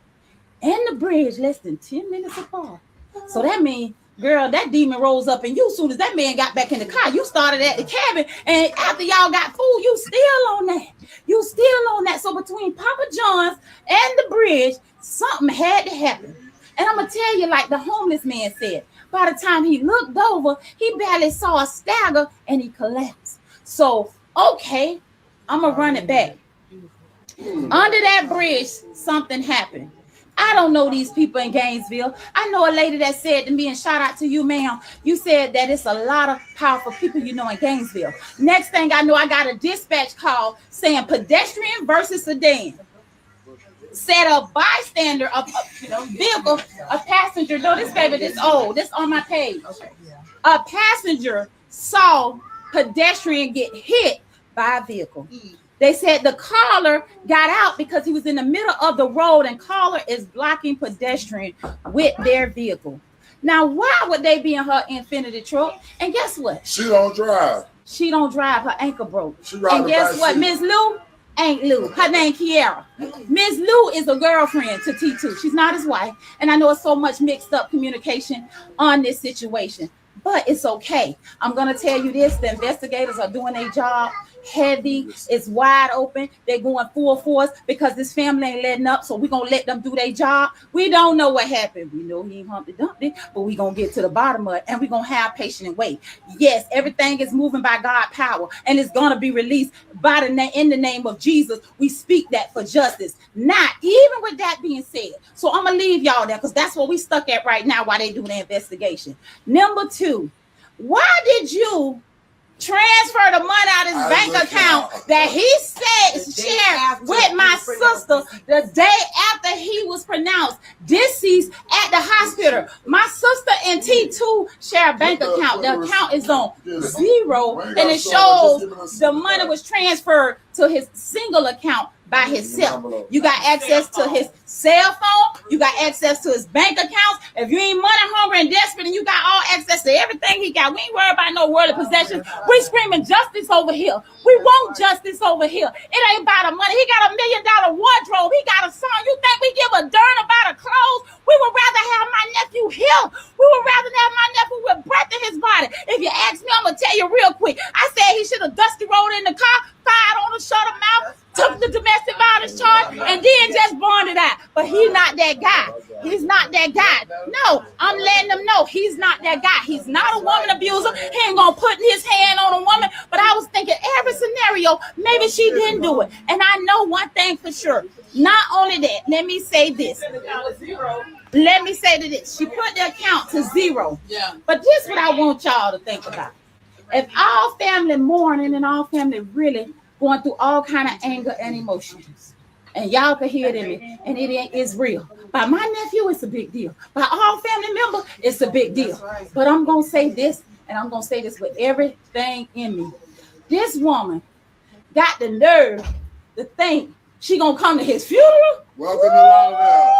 and the bridge less than 10 minutes apart. So that means, girl, that demon rose up in you as soon as that man got back in the car. You started at the cabin, and after y'all got food, you still on that. You still on that. So between Papa John's and the bridge, something had to happen. And I'm going to tell you, like the homeless man said, by the time he looked over, he barely saw a stagger, and he collapsed. So, okay, I'm going to run it back. Under that bridge, something happened. I don't know these people in Gainesville. I know a lady that said to me, and shout out to you, ma'am, you said that it's a lot of powerful people you know in Gainesville. Next thing I know, I got a dispatch call saying pedestrian versus sedan. Said a bystander, a vehicle, a passenger. No, this baby, this old. This on my page. A passenger saw pedestrian get hit by a vehicle. They said the caller got out because he was in the middle of the road, and caller is blocking pedestrian with their vehicle. Now, why would they be in her Infiniti truck? And guess what? She don't drive. She don't drive. Her ankle broke. And guess what? Miss Lou ain't Lou. Her name Kiara. Miss Lou is a girlfriend to T2. She's not his wife. And I know it's so much mixed up communication on this situation, but it's okay. I'm going to tell you this. The investigators are doing their job. Heavy, it's wide open. They're going full force because this family ain't letting up. So we're gonna let them do their job. We don't know what happened. We know he ain't Humpty Dumpty, but we're gonna get to the bottom of it, and we're gonna have patience and wait. Yes, everything is moving by God's power, and it's gonna be released by in the name of Jesus. We speak that for justice. Not even with that being said. So I'm gonna leave y'all there because that's what we stuck at right now while they do the investigation. Number 2, why did you transfer the money out of his bank account that he said shared with my sister the day after he was pronounced deceased at the hospital? My sister and T2 share a bank account. The account is on 0, and it shows the money was transferred to his single account by himself. You got access to his cell phone. You got access to his bank accounts. If you ain't money hungry and desperate and you got all access to everything he got, we ain't worried about no worldly possessions. We screaming justice over here. We want justice over here. It ain't about the money. He got $1 million wardrobe. He got a son. You think we give a darn about a clothes? We would rather have my nephew here. We would rather have my nephew with breath in his body. If you ask me, I'm going to tell you real quick. I said he should have dusty rolled in the car, fired on the shut him mouth, took the domestic violence charge, and then just bonded out. But he's not that guy. He's not that guy. No, I'm letting them know he's not that guy. He's not a woman abuser. He ain't going to put his hand on a woman. But I was thinking every scenario scenario, maybe she didn't do it. And I know one thing for sure. Not only that, let me say this. Let me say this. She put the account to 0. Yeah. But this is what I want y'all to think about. If all family mourning and all family really going through all kind of anger and emotions, and y'all can hear it in me, and it is real. By my nephew, it's a big deal. By all family members, it's a big deal. But I'm going to say this, and I'm going to say this with everything in me. This woman got the nerve to think she going to come to his funeral. Welcome to Lauderdale.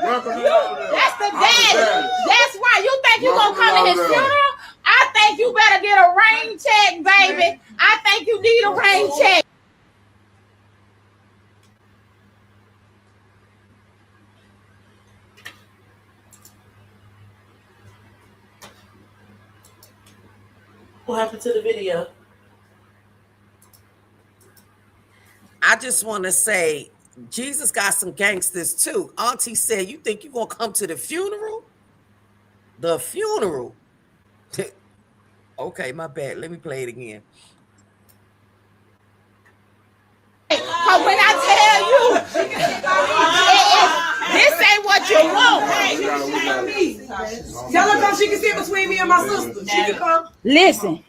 Welcome to Lauderdale. That's the daddy. That's right. You think you going to come to his funeral? I think you better get a rain check, baby. I think you need a rain check. What happened to the video? I just want to say, Jesus got some gangsters too. Auntie said, you think you're going to come to the funeral? The funeral? Okay, my bad. Let me play it again. Because when I tell you, this ain't what you want. Tell her come, she can sit between me and my sister. She can come. Listen,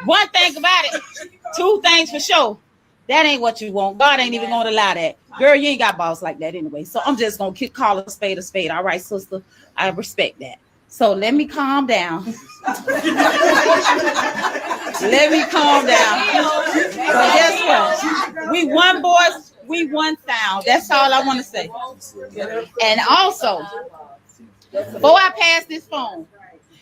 one thing about it, 2 things for sure. That ain't what you want. God ain't even going to allow that. Girl, you ain't got balls like that anyway. So I'm just going to call a spade a spade. All right, sister, I respect that. So let me calm down. Let me calm down. So guess what? We one voice, we one sound. That's all I want to say. And also, before I pass this phone,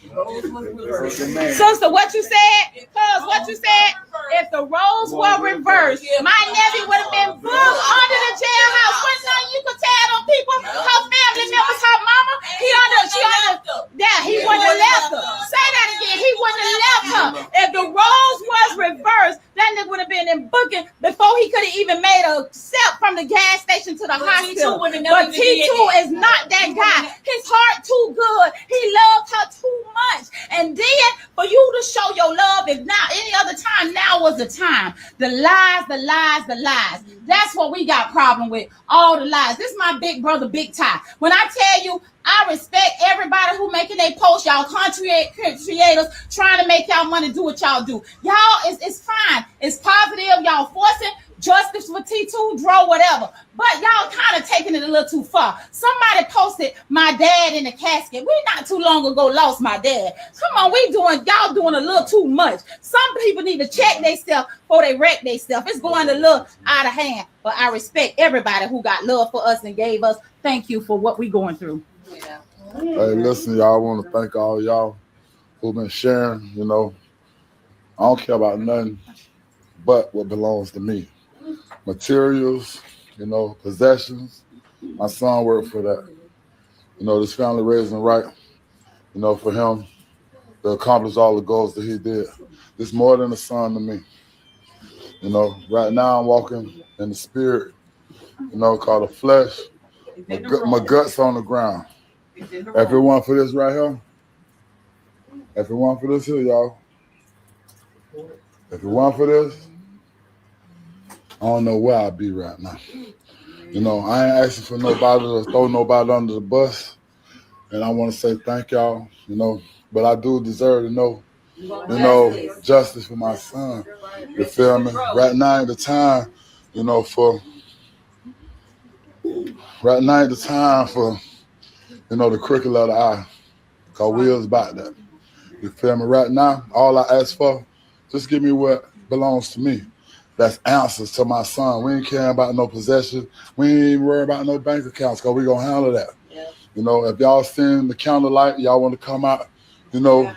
sister, what you said? Cuz what you said? If the roles were reversed, my nephew would have been booked under the jailhouse. What nothing you could tell them people? Her family members, her mama, he wouldn't have left her. Say that again. He wouldn't have left her. If the roles was reversed, that nigga would have been in booking before he could have even made a step from the gas station to the hospital. But T2 is not that guy. His heart too good. He loved her too much. And then for you to show your love, if not any other time, now was the time. The lies, the lies, the lies. That's what we got problem with. All the lies. This is my big brother, Big Ty. When I tell you, I respect everybody who making their post. Y'all content creators trying to make y'all money do what y'all do. Y'all, it's fine. It's positive. Y'all forcing justice for T2, Dro, whatever. But y'all kind of taking it a little too far. Somebody posted my dad in the casket. We not too long ago lost my dad. Come on, y'all doing a little too much. Some people need to check themselves before they wreck themselves. It's going a little out of hand. But I respect everybody who got love for us and gave us thank you for what we going through. Yeah. Hey, listen, y'all, I want to thank all y'all who've been sharing. You know, I don't care about nothing but what belongs to me. Materials, you know, possessions. My son worked for that. You know, this family raised him right, you know, for him to accomplish all the goals that he did. It's more than a son to me. You know, right now I'm walking in the spirit, you know, called the flesh. My guts on the ground. If it weren't for this right here, if it weren't for this here, y'all, if it weren't for this, I don't know where I'd be right now. You know, I ain't asking for nobody to throw nobody under the bus, and I want to say thank y'all, you know, but I do deserve to know, you know, justice for my son. You feel me? Right now ain't the time, you know, right now ain't the time for, you know, the crooked letter I, because we was about that. You feel me? Right now, all I ask for, just give me what belongs to me. That's answers to my son. We ain't caring about no possession. We ain't even worry about no bank accounts, because we going to handle that. Yeah. You know, if y'all seen the candlelight, y'all want to come out, you know,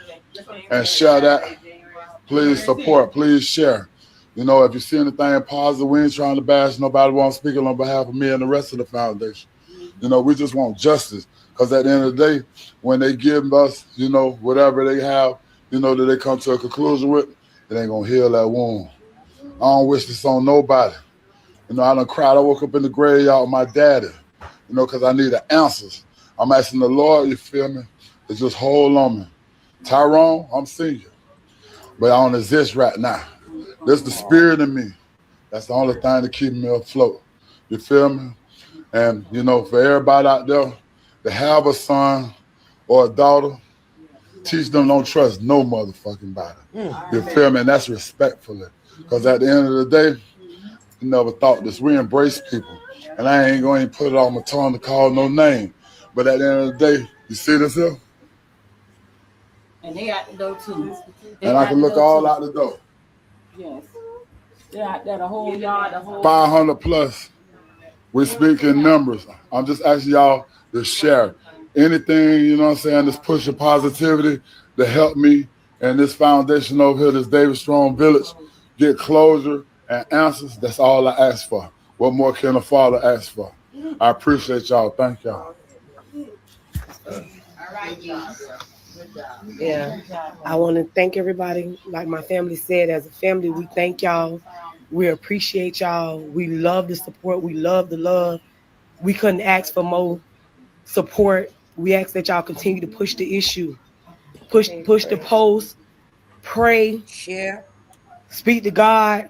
and share that, please support, please share. You know, if you see anything positive, we ain't trying to bash nobody. We won't speak on behalf of me and the rest of the foundation. You know, we just want justice. Because at the end of the day, when they give us, you know, whatever they have, you know, that they come to a conclusion with, it ain't going to heal that wound. I don't wish this on nobody. You know, I done cried. I woke up in the graveyard with my daddy, you know, because I need the answers. I'm asking the Lord, you feel me, to just hold on me. Tyrone, I'm seeing you. But I don't exist right now. That's the spirit in me. That's the only thing that keeps me afloat. You feel me? And, you know, for everybody out there to have a son or a daughter, teach them don't trust no motherfucking body. You feel me? And that's respectfully. Because at the end of the day, I never thought this. We embrace people. And I ain't going to put it on my tongue to call no name. But at the end of the day, you see this here? And they out the door too. And I can look all out the door. Yes. They're out there, the whole yard, the whole 500 plus. We speak in numbers. I'm just asking y'all to share anything, you know what I'm saying, that's pushing positivity to help me and this foundation over here, this Davis Strong Village, get closure and answers. That's all I ask for. What more can a father ask for? I appreciate y'all. Thank y'all. Yeah, I want to thank everybody. Like my family said, as a family, we thank y'all. We appreciate y'all. We love the support. We love the love. We couldn't ask for more support. We ask that y'all continue to push the issue, push the post, pray, Share. speak to God,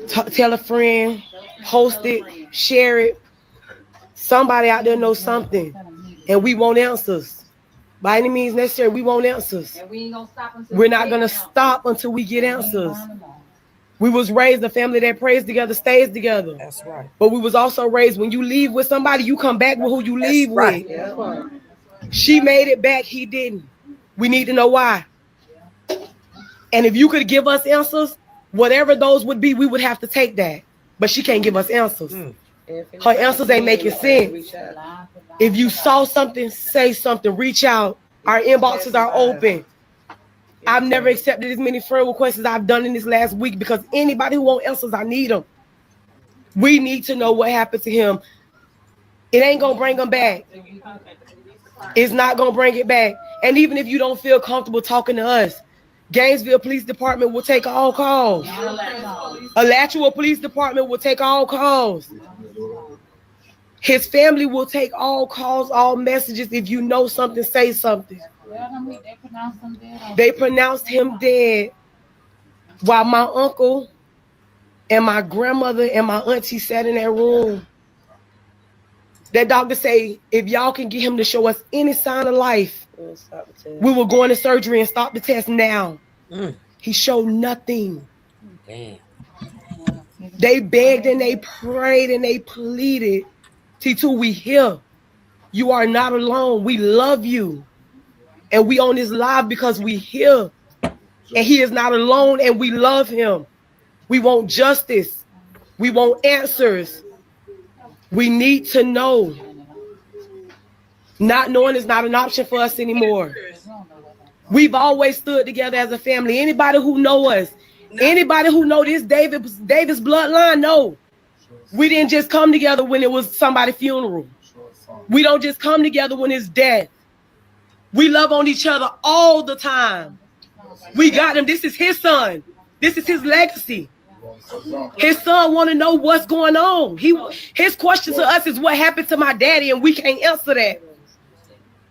tell a friend, post it, share it. Somebody out there knows something, and we want answers. By any means necessary, we want answers. And we ain't gonna stop until We're not gonna stop until we get answers. We was raised a family that prays together, stays together. That's right. But we was also raised when you leave with somebody, you come back with who you leave with. Yeah. She made it back, he didn't. We need to know why. And if you could give us answers, whatever those would be, we would have to take that. But she can't give us answers. Her answers ain't making sense. If you saw something, say something, reach out. Our inboxes are open. I've never accepted as many friend requests as I've done in this last week because anybody who wants answers, I need them. We need to know what happened to him. It ain't gonna bring him back. It's not gonna bring it back. And even if you don't feel comfortable talking to us, Gainesville Police Department will take all calls. Alachua Police Department will take all calls. His family will take all calls, all messages. If you know something, say something. They pronounced him dead while my uncle and my grandmother and my auntie sat in that room. That doctor say, if y'all can get him to show us any sign of life, we will go into surgery and stop the test now. He showed nothing. Damn. They begged and they prayed and they pleaded. T2, we here. You are not alone. We love you. And we on this live because we here. And he is not alone and we love him. We want justice. We want answers. We need to know. Not knowing is not an option for us anymore. We've always stood together as a family. Anybody who know us, anybody who know this Davis bloodline, know. We didn't just come together when it was somebody's funeral. We don't just come together when it's death. We love on each other all the time. We got him. This is his son. This is his legacy. His son want to know what's going on. His question to us is what happened to my daddy, and we can't answer that.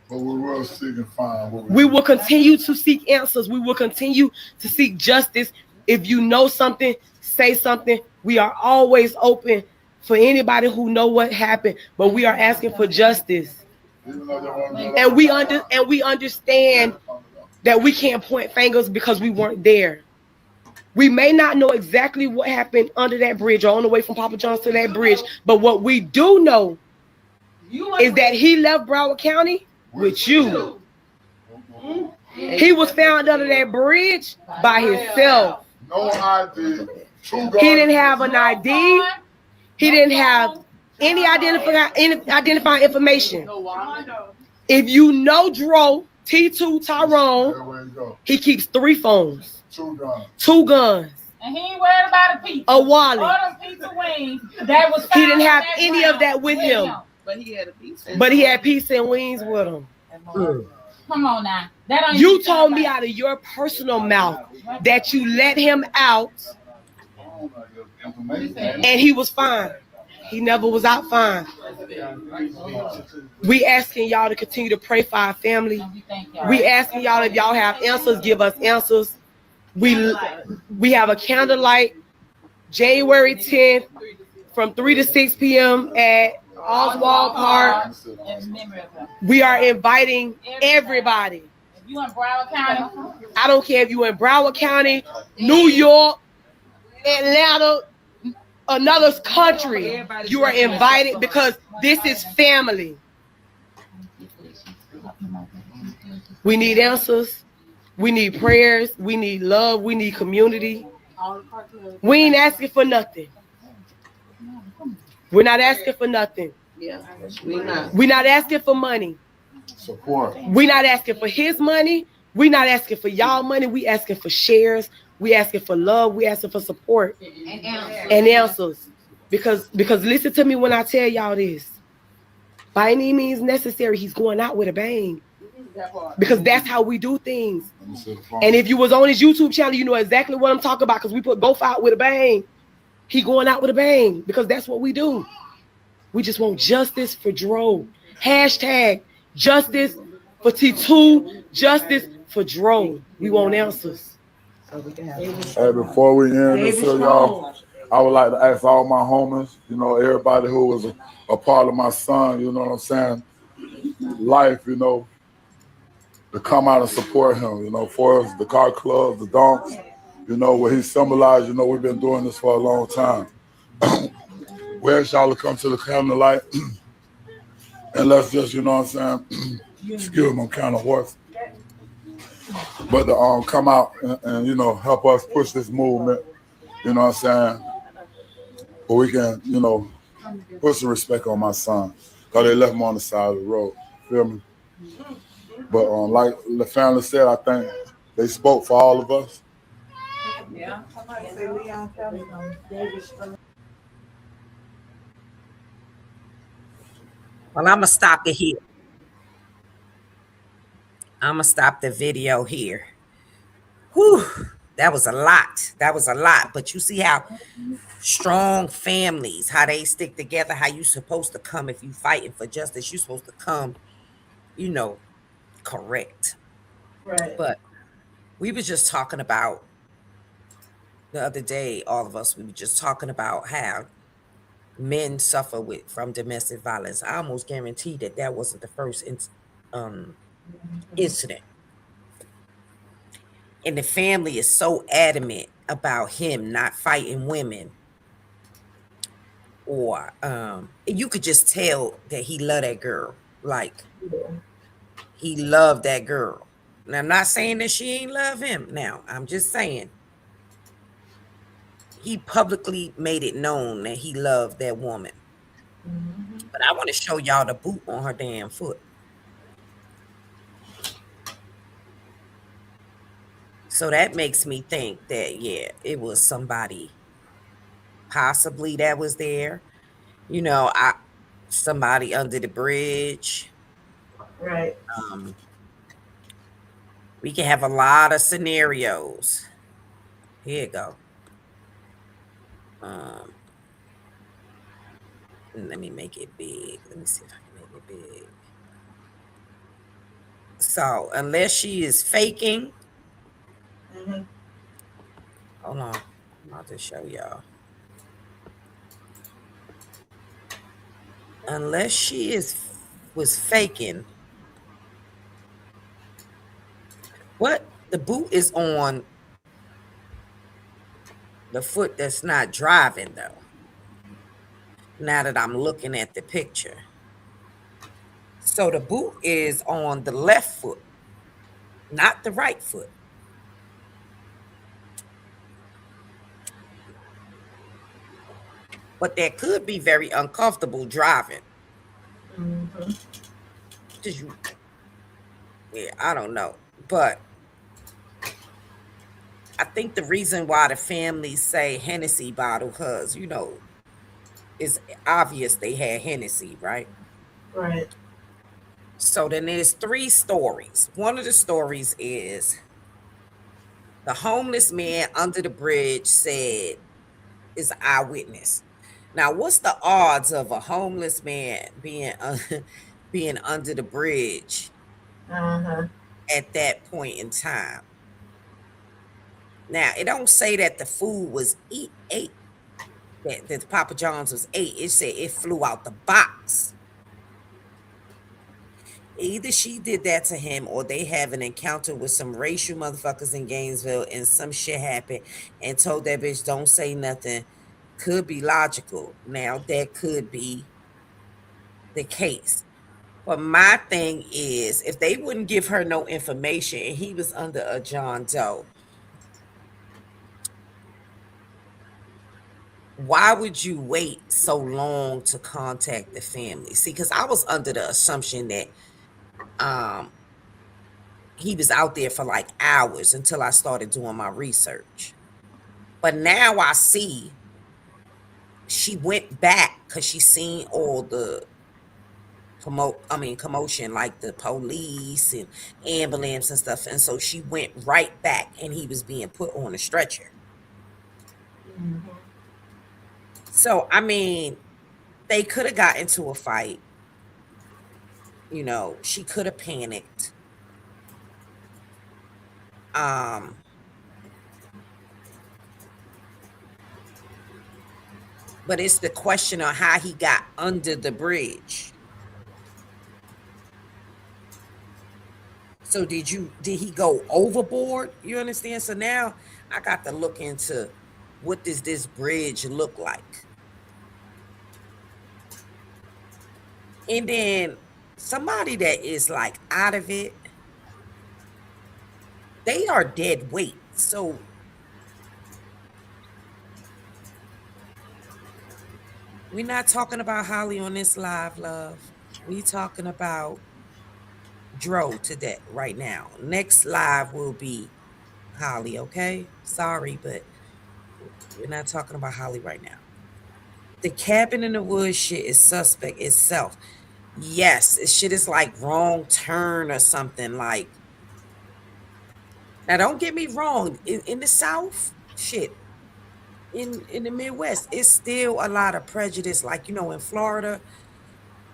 But we will seek and find what we will continue to seek answers. We will continue to seek justice. If you know something, say something. We are always open for anybody who know what happened, but we are asking for justice. And we understand that we can't point fingers because we weren't there. We may not know exactly what happened under that bridge or on the way from Papa John's to that bridge, but what we do know is that he left Broward County with you. He was found under that bridge by himself. No ID. He didn't have an ID. He didn't have any identifying information. If you know Dro, T2 Tyrone, he keeps 3 phones. 2 guns. And he ain't worried about a pizza. A wallet. Or them pizza wings that was he didn't have any of that with him. But he had a pizza. But he had pizza and wings with him. Come on now. You told me out of your personal mouth that you let him out and he was fine. He never was out fine. We asking y'all to continue to pray for our family. We asking y'all if y'all have answers, give us answers. We have a candlelight January 10th from 3 to 6 p.m. at Oswald Park. We are inviting everybody. If you in Broward County, I don't care if you in Broward County, New York, Atlanta, another country. You are invited because this is family. We need answers. We need prayers. We need love. We need community. We ain't asking for nothing. We're not asking for nothing. Yeah, we're not. We're not asking for money. Support. We're not asking for his money. We're not asking for y'all money. We asking for shares. We asking for love. We asking for support and answers. Because listen to me when I tell y'all this. By any means necessary, he's going out with a bang. Because that's how we do things. And if you was on his YouTube channel, you know exactly what I'm talking about. Because we put both out with a bang. He going out with a bang. Because that's what we do. We just want justice for Dro. Hashtag justice for T2. Justice for Dro. We want answers. Hey, before we end this, y'all, I would like to ask all my homies, you know, everybody who was a part of my son, you know what I'm saying, life, you know, to come out and support him, you know, for us, the car clubs, the donks, you know, what he symbolized, you know, we've been doing this for a long time. We ask y'all to come to the candlelight and let's just, you know what I'm saying, excuse me, I'm kind of hoarse. But to come out and, you know, help us push this movement, you know what I'm saying, where we can, you know, put some respect on my son. Because they left him on the side of the road, feel me? But like the family said, I think they spoke for all of us. Yeah. Well, I'm going to stop it here. I'm going to stop the video here. Whew, that was a lot. That was a lot. But you see how strong families, how they stick together, how you supposed to come if you fighting for justice. You're supposed to come, you know, correct. Right. But we were just talking about the other day, all of us, we were just talking about how men suffer from domestic violence. I almost guarantee that wasn't the first incident. And the family is so adamant about him not fighting women. Or you could just tell that he loved that girl. Like, he loved that girl. Now, I'm not saying that she ain't love him. Now, I'm just saying he publicly made it known that he loved that woman. But I want to show y'all the boot on her damn foot. So that makes me think that, yeah, it was somebody possibly that was there. You know, somebody under the bridge. Right. We can have a lot of scenarios. Here you go. Let me make it big. Let me see if I can make it big. So, unless she is faking, hold on. I'll just show y'all. Unless she was faking, what? The boot is on the foot that's not driving, though. Now that I'm looking at the picture. So the boot is on the left foot, not the right foot. But that could be very uncomfortable driving. Yeah, I don't know. But I think the reason why the families say Hennessy bottle, because, you know, it's obvious they had Hennessy, right? Right. So then there's 3 stories. One of the stories is the homeless man under the bridge said is an eyewitness. Now, what's the odds of a homeless man being under the bridge at that point in time? Now it don't say that the food was ate, that Papa John's was ate. It said it flew out the box. Either she did that to him or they have an encounter with some racial motherfuckers in Gainesville and some shit happened and told that bitch don't say nothing. Could be logical. Now that could be the case. But my thing is, if they wouldn't give her no information and he was under a John Doe, why would you wait so long to contact the family? See, because I was under the assumption that um he was out there for like hours until I started doing my research. But now I see she went back because she seen all the commotion, like the police and ambulance and stuff. And so she went right back and he was being put on a stretcher. Mm-hmm. So I mean, they could have got into a fight. You know, she could have panicked. Um, but it's the question of how he got under the bridge. So did he go overboard? You understand? So now I got to look into what does this bridge look like? And then somebody that is like out of it, they are dead weight. So we're not talking about Holly on this live, love. We talking about Dro today, right now. Next live will be Holly, okay? Sorry, but we're not talking about Holly right now. The cabin in the woods shit is suspect itself. Yes, this shit is like wrong turn or something. Like, now don't get me wrong. In the South, shit, in the Midwest, it's still a lot of prejudice. Like, in Florida,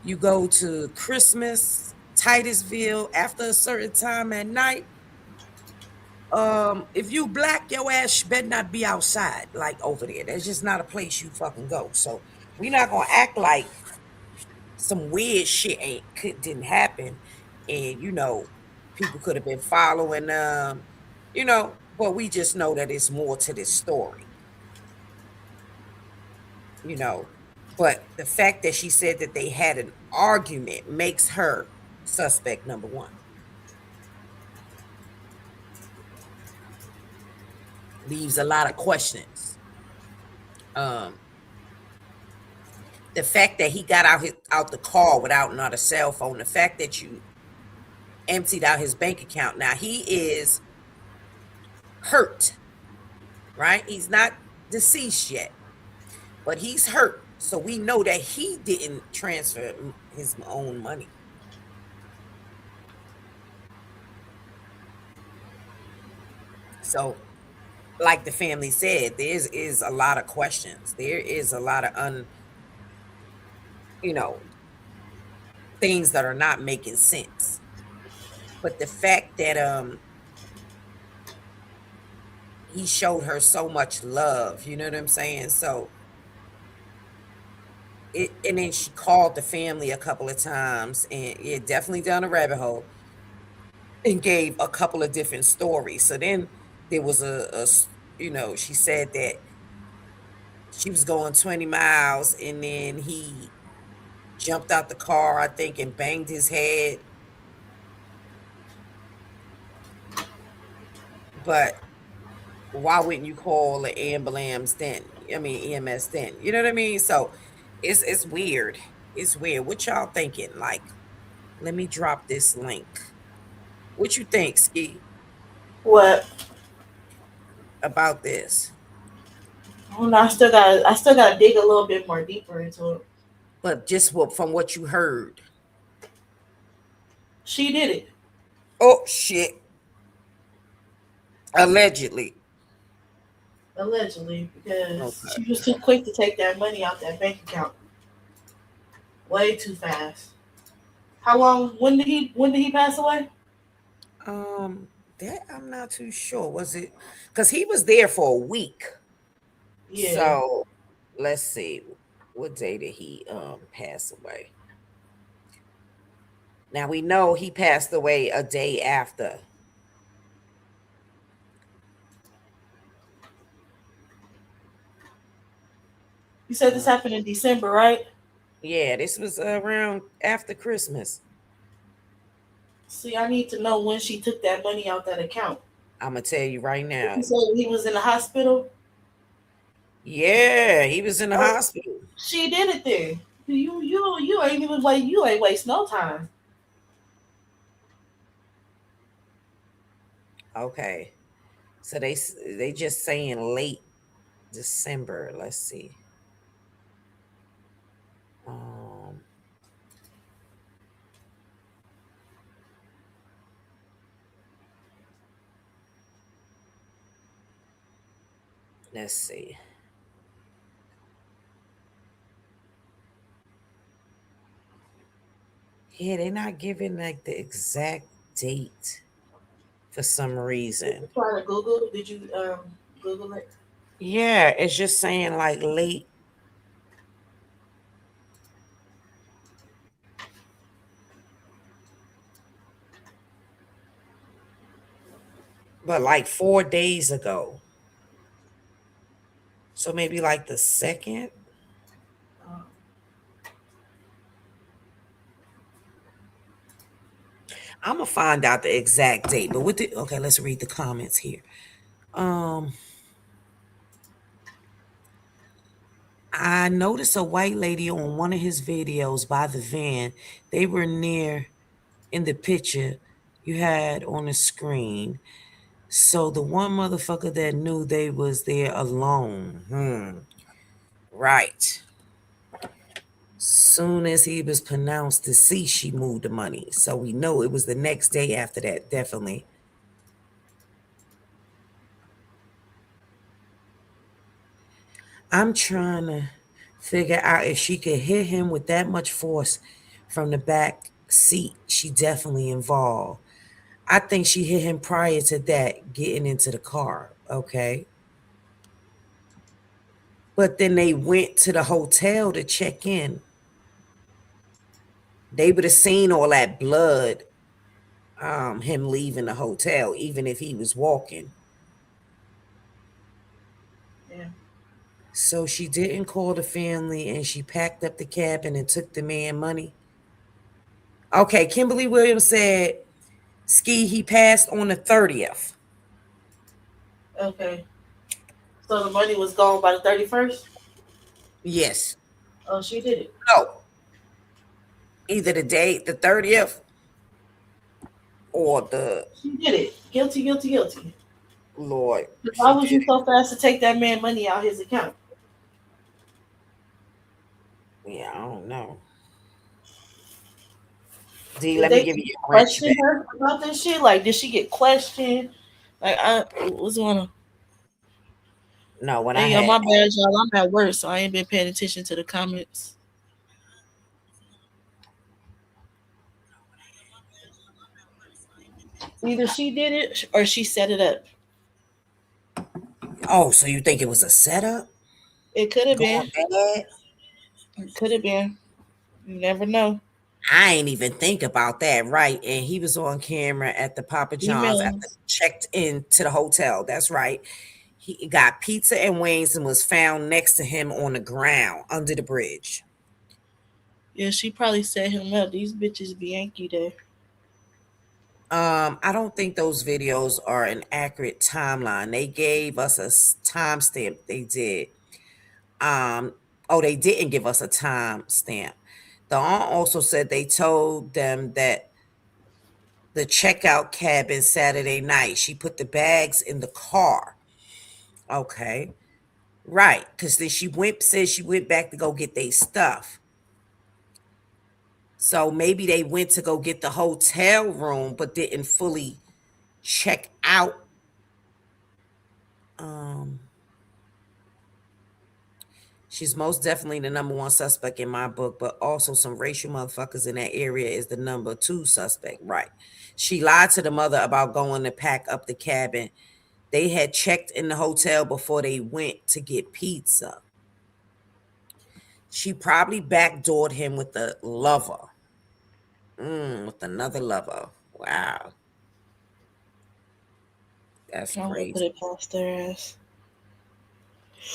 you go to Christmas, Titusville after a certain time at night. If you black, your ass better not be outside like over there. That's just not a place you fucking go. So we're not gonna act like some weird shit didn't happen, and people could have been following but we just know that it's more to this story. you know but the fact that she said that they had an argument makes her suspect number one. Leaves a lot of questions. um the fact that he got out the car without not a cell phone, the fact that you emptied out his bank account. Now he is hurt, right? He's not deceased yet, but he's hurt. So we know that he didn't transfer his own money. So, like the family said, there is a lot of questions. There is a lot of you know, things that are not making sense. But the fact that he showed her so much love, you know what I'm saying? So and then she called the family a couple of times, and it definitely down a rabbit hole, and gave a couple of different stories. So then there was she said that she was going 20 miles and then he jumped out the car, I think, and banged his head. But why wouldn't you call the ambulance then? I mean, EMS then. You know what I mean? So it's weird. It's weird. What y'all thinking? Like, let me drop this link. What you think, Ski, What? about this? I don't know. I still gotta dig a little bit more deeper into it. But just from what you heard. She did it. Oh shit. Allegedly. Allegedly, because Okay. she was too quick to take that money out that bank account. Way too fast. How long? When did he pass away? That I'm not too sure. Was it because he was there for a week? Yeah. So let's see. What day did he pass away? Now we know he passed away a day after. You said this happened in December, right? Yeah, this was around after Christmas. See, I need to know when she took that money out that account. I'm gonna tell you right now. You said he was in the hospital. Yeah, he was in the Oh, hospital. she did it then. You ain't even wait. You ain't waste no time. Okay, so they just saying late December. Let's see. Um, let's see. Yeah, they're not giving like the exact date for some Did reason. you try to Google? Did you Google it? Yeah, it's just saying like late, but like 4 days ago. So maybe like the second. Uh, I'm gonna find out the exact date. But with the okay, let's read the comments here. Um, I noticed a white lady on one of his videos by the van. They were near in the picture you had on the screen. So the one motherfucker that knew they was there alone. Right. Soon as he was pronounced deceased, she moved the money. So we know it was the next day after that, definitely. I'm trying to figure out if she could hit him with that much force from the back seat. She definitely involved. I think she hit him prior to that, getting into the car. Okay. But then they went to the hotel to check in. They would have seen all that blood, him leaving the hotel, even if he was walking. yeah. So she didn't call the family and she packed up the cabin and took the man money. Okay, Kimberly Williams said, Ski, he passed on the 30th. Okay. So the money was gone by the 31st. Yes. Oh, she did it. No. Either the date, the 30th, or the She did it. Guilty, guilty, guilty. Lord. Why She was did you it. so fast to take that man money out his account? Yeah, I don't know. D, Did let me they give you a wrench question back. her about this shit? Like, did she get questioned? Like, what's going on? No, when I Hey, yo, had my bad, y'all. I'm at work, so I ain't been paying attention to the comments. Either she did it or she set it up. oh, so you think it was a setup? It could have been. Going bad? It could have been. You never know. I ain't even think about that, right? And he was on camera at the Papa John's after Emails. checked into the hotel. That's right. He got pizza and wings and was found next to him on the ground under the bridge. Yeah, she probably set him up. These bitches be Yankee there. I don't think those videos are an accurate timeline. They gave us a timestamp. They did. Oh, they didn't give us a timestamp. The aunt also said they told them that the checkout cabin Saturday night. She put the bags in the car. Okay. Right. Because then said she went back to go get their stuff. So maybe they went to go get the hotel room, but didn't fully check out. Um, She's most definitely the number one suspect in my book, but also some racial motherfuckers in that area is the number two suspect. Right. She lied to the mother about going to pack up the cabin. They had checked in the hotel before they went to get pizza. She probably backdoored him with a lover. With another lover. Wow. That's I'm gonna put crazy. it past their ass.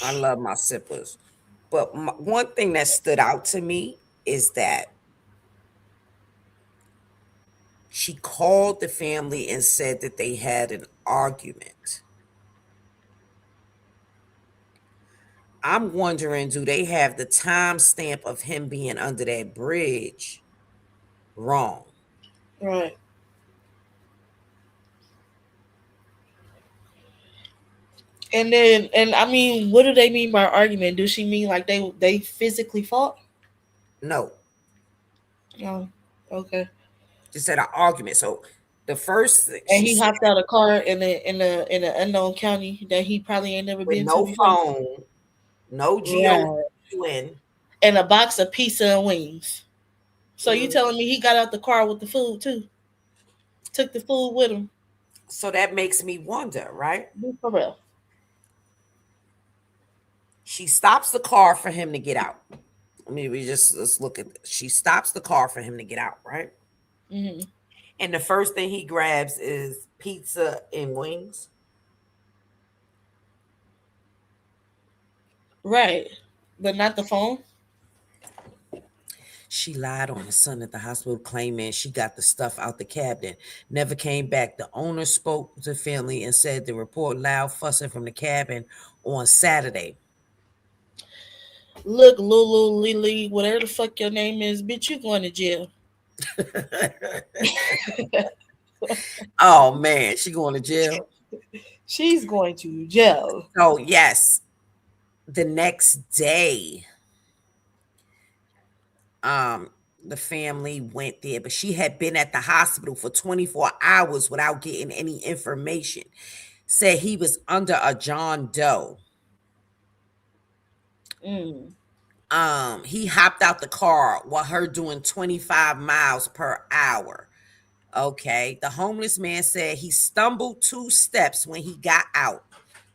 I love my sippers. But one thing that stood out to me is that she called the family and said that they had an argument. I'm wondering, do they have the timestamp of him being under that bridge wrong? Right. And I mean, what do they mean by argument? Do she mean like they physically fought? No, Oh, okay. just said an argument. So the first thing And she he said, hopped out of a car in an unknown county that he probably ain't never with been to no before. phone, no Right. GON. And a box of pizza and wings. So you Mm, telling me he got out the car with the food too? Took the food with him? so that makes me wonder, right? For real. She stops the car for him to get out. I mean, let's look at this. She stops the car for him to get out, right? Hmm. And the first thing he grabs is pizza and wings. Right. But not the phone. She lied on her son at the hospital, claiming she got the stuff out the cabinet. Never came back. The owner spoke to family and said the report loud fussing from the cabin on Saturday. Look, Lulu, Lily, whatever the fuck your name is, bitch, you going to jail. Oh man, she going to jail. She's going to jail. So yes, the next day, um, the family went there, but she had been at the hospital for 24 hours without getting any information. Said he was under a John Doe. Mm. He hopped out the car while her doing 25 miles per hour. Okay. The homeless man said he stumbled 2 steps when he got out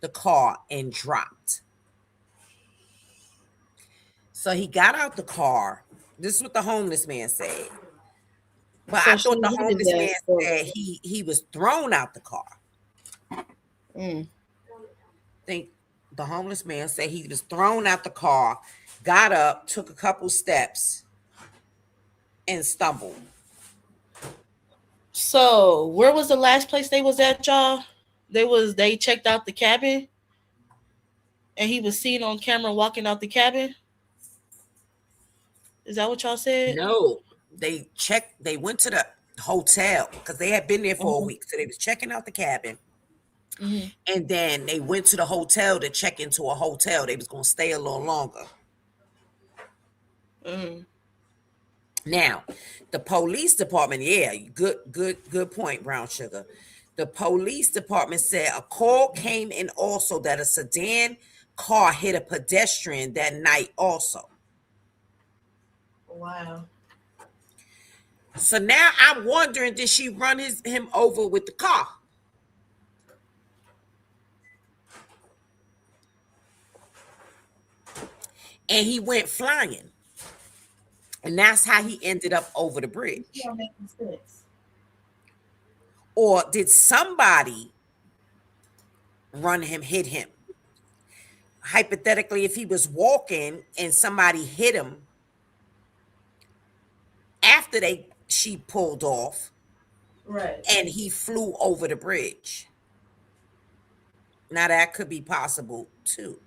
the car and dropped. So he got out the car. This is what the homeless man said. But So I she thought the admitted homeless man that. So, said he was thrown out the car. mm. Think the homeless man said he was thrown out the car, got up, took a couple steps, and stumbled. So where was the last place they was at, y'all? They checked out the cabin, and he was seen on camera walking out the cabin. Is that what y'all said? No, they went to the hotel because they had been there for a Mm-hmm. week. So they was checking out the cabin. Mm-hmm. And then they went to the hotel to check into a hotel. They was gonna stay a little longer. Mm-hmm. Now, the police department, yeah, good point, Brown Sugar. The police department said a call came in also that a sedan car hit a pedestrian that night also. Wow. So now I'm wondering, did she run him over with the car? And he went flying. And that's how he ended up over the bridge. Not making sense. Or did somebody hit him? Hypothetically, if he was walking and somebody hit him after she pulled off Right. and he flew over the bridge. Now that could be possible too.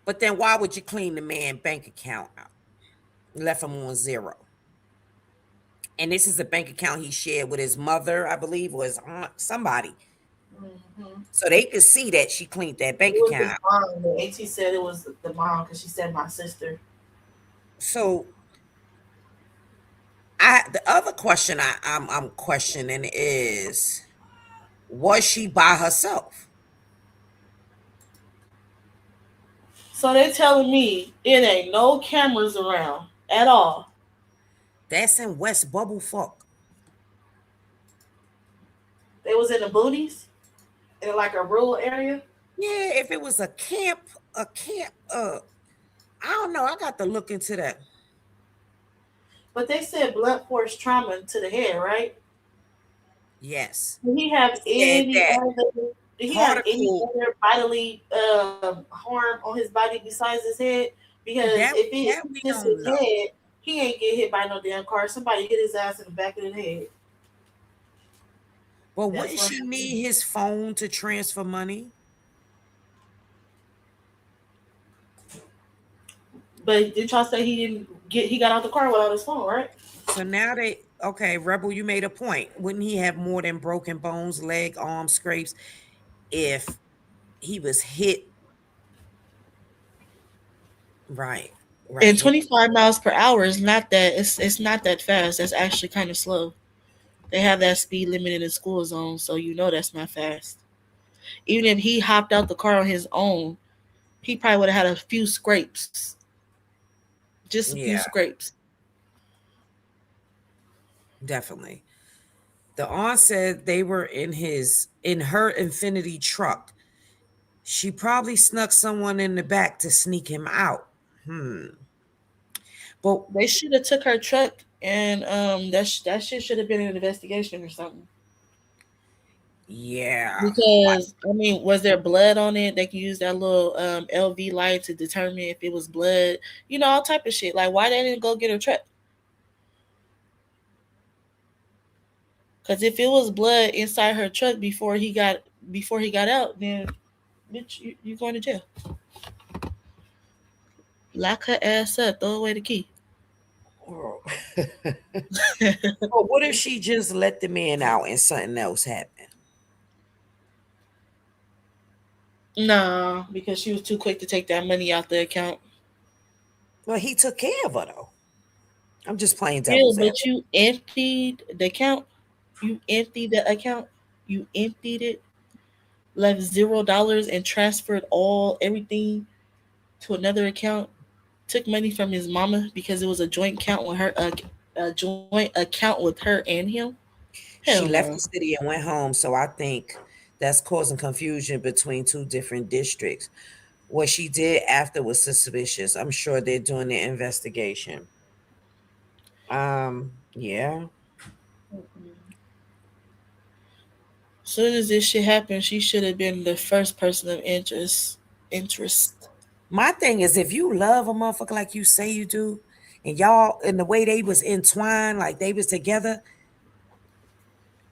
But then why would you clean the man's bank account out? Left him on zero. And this is a bank account he shared with his mother, I believe, or his aunt, somebody. Mm-hmm. So they could see that she cleaned that bank It was account the out. mom. The AT said it was the mom because she said my sister. So the other question I'm questioning is, was she by herself? So they telling me it ain't no cameras around at all. That's in West Bubblefuck. They was in the boonies in like a rural area. Yeah, if it was a camp, I don't know. I got to look into that. But they said blunt force trauma to the head, right? Yes. Did he have Said any that other? Did he have any particle other bodily harm on his body besides his head? Because that if it's that we just don't his know. head, he ain't get hit by no damn car. Somebody hit his ass in the back of the head. But That's wouldn't what she happened. need his phone to transfer money? But did y'all say he didn't get? He got out the car without his phone, right? So now okay, Rebel, you made a point. Wouldn't he have more than broken bones, leg, arm scrapes if he was hit? Right, right. And 25 miles per hour is not that. It's not that fast. That's actually kind of slow. They have that speed limit in the school zone, so you know that's not fast. Even if he hopped out the car on his own, he probably would have had a few scrapes, just a few Yeah, scrapes. definitely. The aunt said they were in her Infinity truck. She probably snuck someone in the back to sneak him out. Hmm. But They should have took her truck, and that shit should have been an investigation or something. yeah, Because I mean, was there blood on it? They can use that little LV light to determine if it was blood. You know, all type of shit. Like, why they didn't go get her truck? Because if it was blood inside her truck before he got out, then bitch, you going to jail. Lock her ass up. Throw away the key. Girl. But what if she just let the man out and something else happened? Nah, because she was too quick to take that money out the account. Well, he took care of her though. I'm just playing Still, devil's but advocate. you emptied the account. You emptied the account. You emptied it, left $0 and transferred all everything to another account. Took money from his mama because it was a joint account with her, a joint account with her and him. Hell She no. left the city and went home, so I think that's causing confusion between two different districts. What she did after was suspicious. I'm sure they're doing the investigation. Yeah. Soon as this shit happened, she should have been the first person of interest. Interest. My thing is, if you love a motherfucker like you say you do, and y'all in the way they was entwined, like they was together,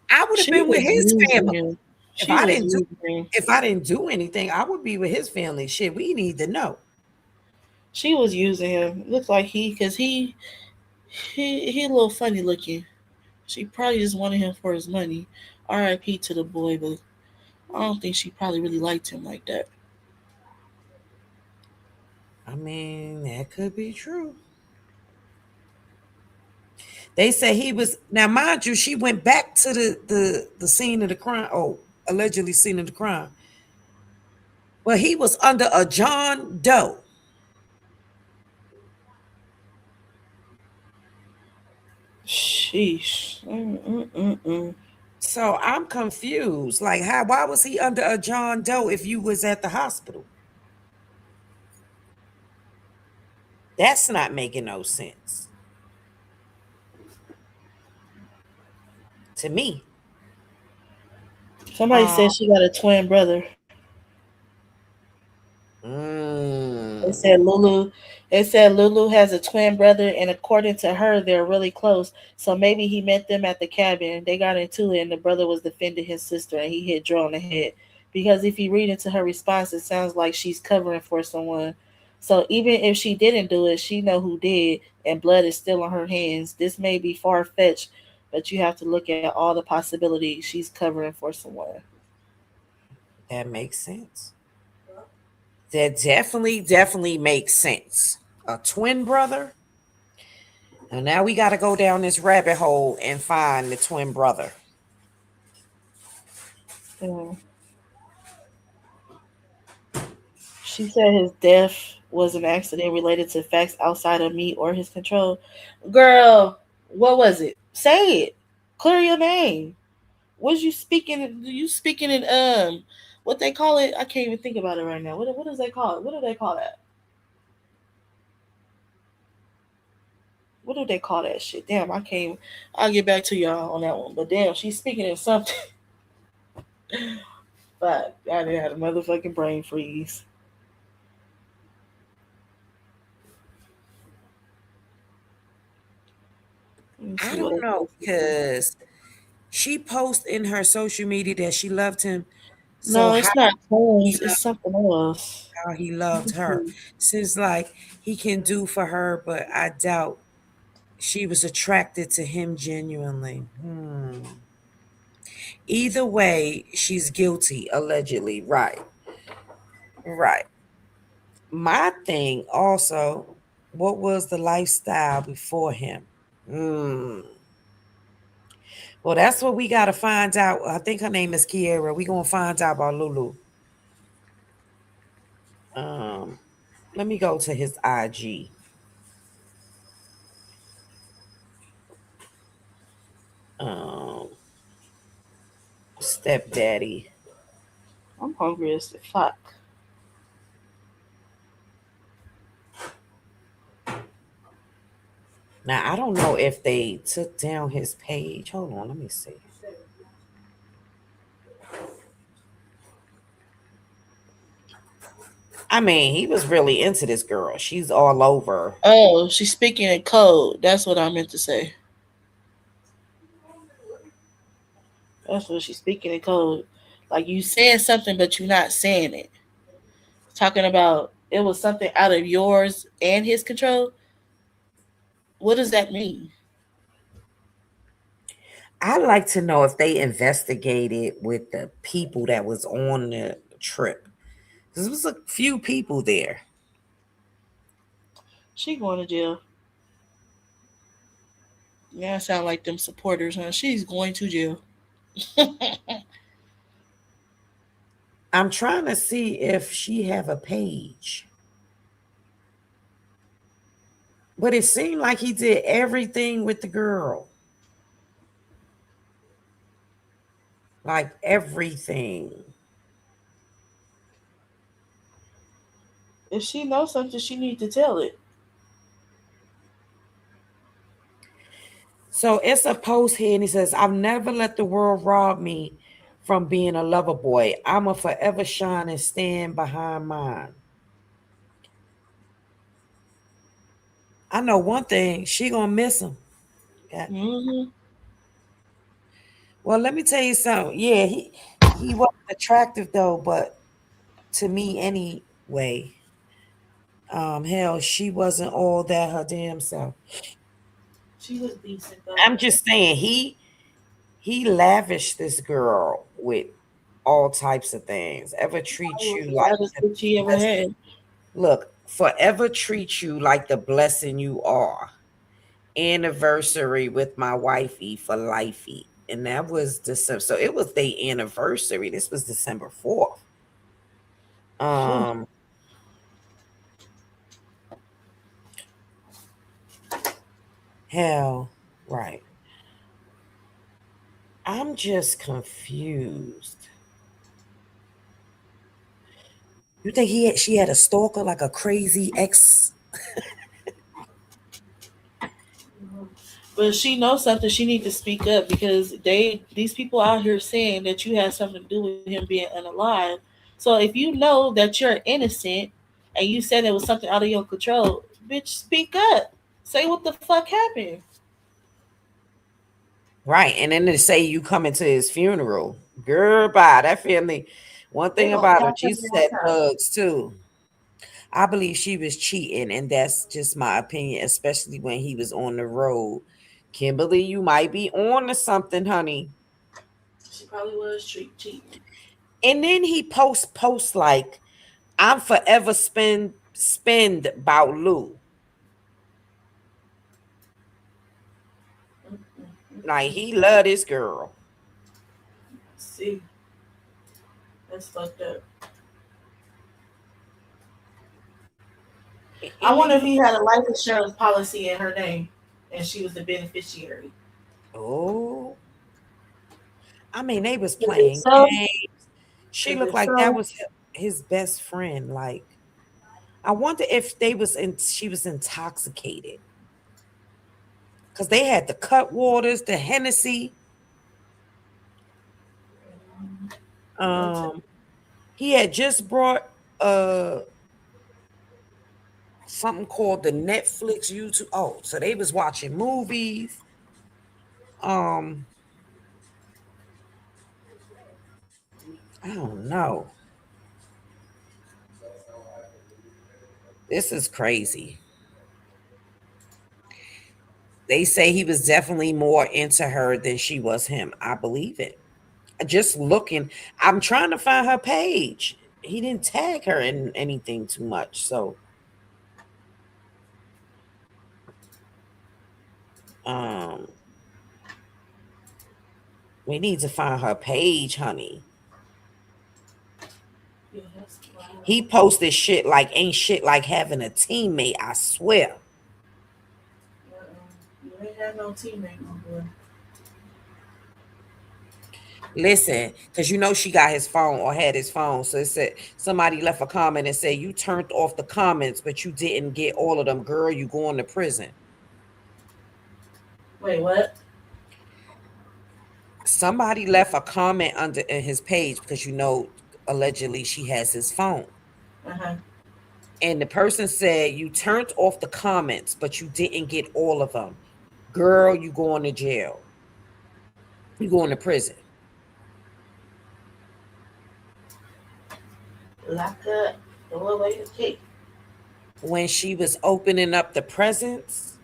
I would have She been with was his using family. him. If She I was didn't do using him. if I didn't do anything, I would be with his family. Shit, we need to know. She was using him. Looked like cause he a little funny looking. She probably just wanted him for his money. R.I.P. to the boy, but I don't think she probably really liked him like that. I mean, that could be true. They say he was now, mind you, she went back to the scene of the crime. Oh, allegedly scene of the crime. But he was under a John Doe. Sheesh. Mm-mm-mm-mm. So I'm confused. Like, how? Why was he under a John Doe if you was at the hospital? That's not making no sense to me. Somebody Um. said she got a twin brother. They mm, said Lulu. They said Lulu has a twin brother, and according to her, they're really close. So maybe he met them at the cabin. They got into it, and the brother was defending his sister, and he hit Dro on the head. Because if you read into her response, it sounds like she's covering for someone. So even if she didn't do it, she know who did, and blood is still on her hands. This may be far fetched, but you have to look at all the possibilities. She's covering for someone. that makes sense. That definitely makes sense. A twin brother. And now we got to go down this rabbit hole and find the twin brother. Yeah. She said his death Was an accident related to facts outside of me or his control. Girl, what was it? Say it. Clear your name. Was you speaking? You speaking in what they call it? I can't even think about it right now. What does they call it? What do they call that? What do they call that shit? Damn, I can't. I'll get back to y'all on that one. But damn, she's speaking in something. But I didn't have a motherfucking brain freeze. Let me I see what don't else know she said. because she posted in her social media that she loved him. So No, how it's not he clones. It's loved, something else. how he Let loved me her. see. Seems like he can do for her, but I doubt she was attracted to him genuinely. Either way, she's guilty, allegedly. Right. Right. My thing also, what was the lifestyle before him? Hmm. Well, that's what we got to find out. I think her name is Kiera. We gonna find out about Lulu. Um, Let me go to his IG. Um, Stepdaddy. I'm hungry as the fuck. Now I don't know if they took down his page. Hold on, let me see. I mean, he was really into this girl. She's all over. Oh, she's speaking in code. That's what I meant to say. That's what she's speaking in code. Like you saying something, but you're not saying it. Talking about it was something out of yours and his control. What does that mean? I'd like to know if they investigated with the people that was on the trip. There was a few people there. She going to jail. Yeah, sound like them supporters, huh? She's going to jail. I'm trying to see if she have a page. But it seemed like he did everything with the girl. Like everything. If she knows something, she need to tell it. So it's a post here and he says, I've never let the world rob me from being a lover boy. I'ma forever shine and stand behind mine. I know one thing, she gonna miss him. Yeah. Hmm. Well, let me tell you something. Yeah, he wasn't attractive though, but to me anyway. Hell, she wasn't all that her damn self. She was decent though. I'm just saying he lavished this girl with all types of things. Ever treat Probably was you the like baddest the bitch he ever blessing. had. Look, forever treat you like the blessing you are. Anniversary with my wifey for lifey. And that was December. So it was their anniversary. This was December 4th. Phew. Um, Hell, right. I'm just confused. You think she had a stalker like a crazy ex? But she knows something. She need to speak up because these people out here saying that you had something to do with him being unalive. So if you know that you're innocent and you said it was something out of your control, bitch, speak up. Say what the fuck happened. Right. And then to say you coming to his funeral. Girl, bye. That family, one They thing gonna about her, pack her Jesus ass had out. thugs too. I believe she was cheating, and that's just my opinion, especially when he was on the road. Kimberly, you might be on to something, honey. She probably was cheating. And then he post like, I'm forever spend about Lou. Like he love this girl. See, that's fucked up. I wonder if he had a life insurance policy in her name, and she was the beneficiary. Oh, I mean, they was Is it playing so? games. She Is looked it like that so? was his best friend. Like, I wonder if they was in. She was intoxicated because they had the cut waters, the Hennessy. Um, he had just brought uh something called the Netflix YouTube. Oh, so they was watching movies. Um, I don't know. This is crazy. They say he was definitely more into her than she was him. I believe it. Just looking, I'm trying to find her page. He didn't tag her in anything too much. So um we need to find her page, honey. Yeah, that's wild. He posted shit like ain't shit like having a teammate, I swear. You ain't had no teammate, my boy. Listen, because you know she got his phone or had his phone. So it said somebody left a comment and said you turned off the comments, but you didn't get all of them. Girl, you going to prison. Wait, what? Somebody left a comment under in his page because you know allegedly she has his phone. Uh-huh. And the person said you turned off the comments, but you didn't get all of them. Girl, you going to jail. You going to prison. Lock up. Throw away the cake. When she was opening up the presents,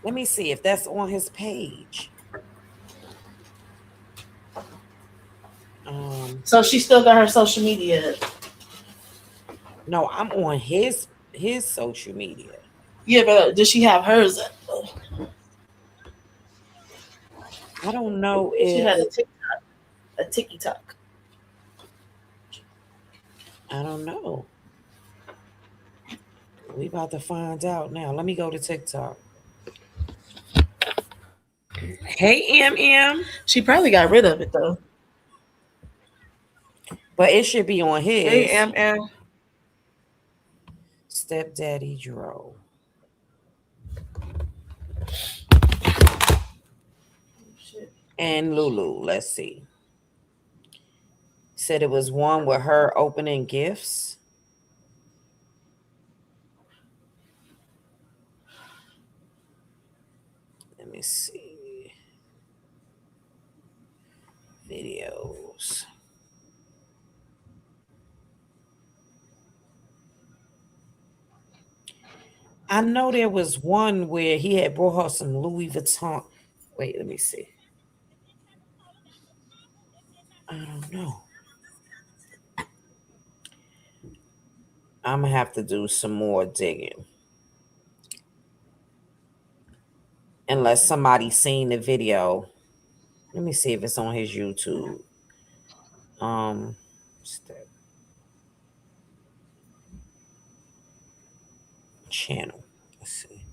let me see if that's on his page. So she still got her social media. No, I'm on his social media. Yeah, but does she have hers? I don't know She if had a TikTok. I don't know. We about to find out now. Let me go to TikTok. Hey MM. She probably got rid of it though. But it should be on Hey, his MM. Stepdaddy Dro. And Lulu. Let's see. Said it was one with her opening gifts. Let me see. Videos. I know there was one where he had brought her some Louis Vuitton. Wait, let me see. I don't know. I'm gonna have to do some more digging. Unless somebody's seen the video. Let me see if it's on his YouTube. Channel. Let's see.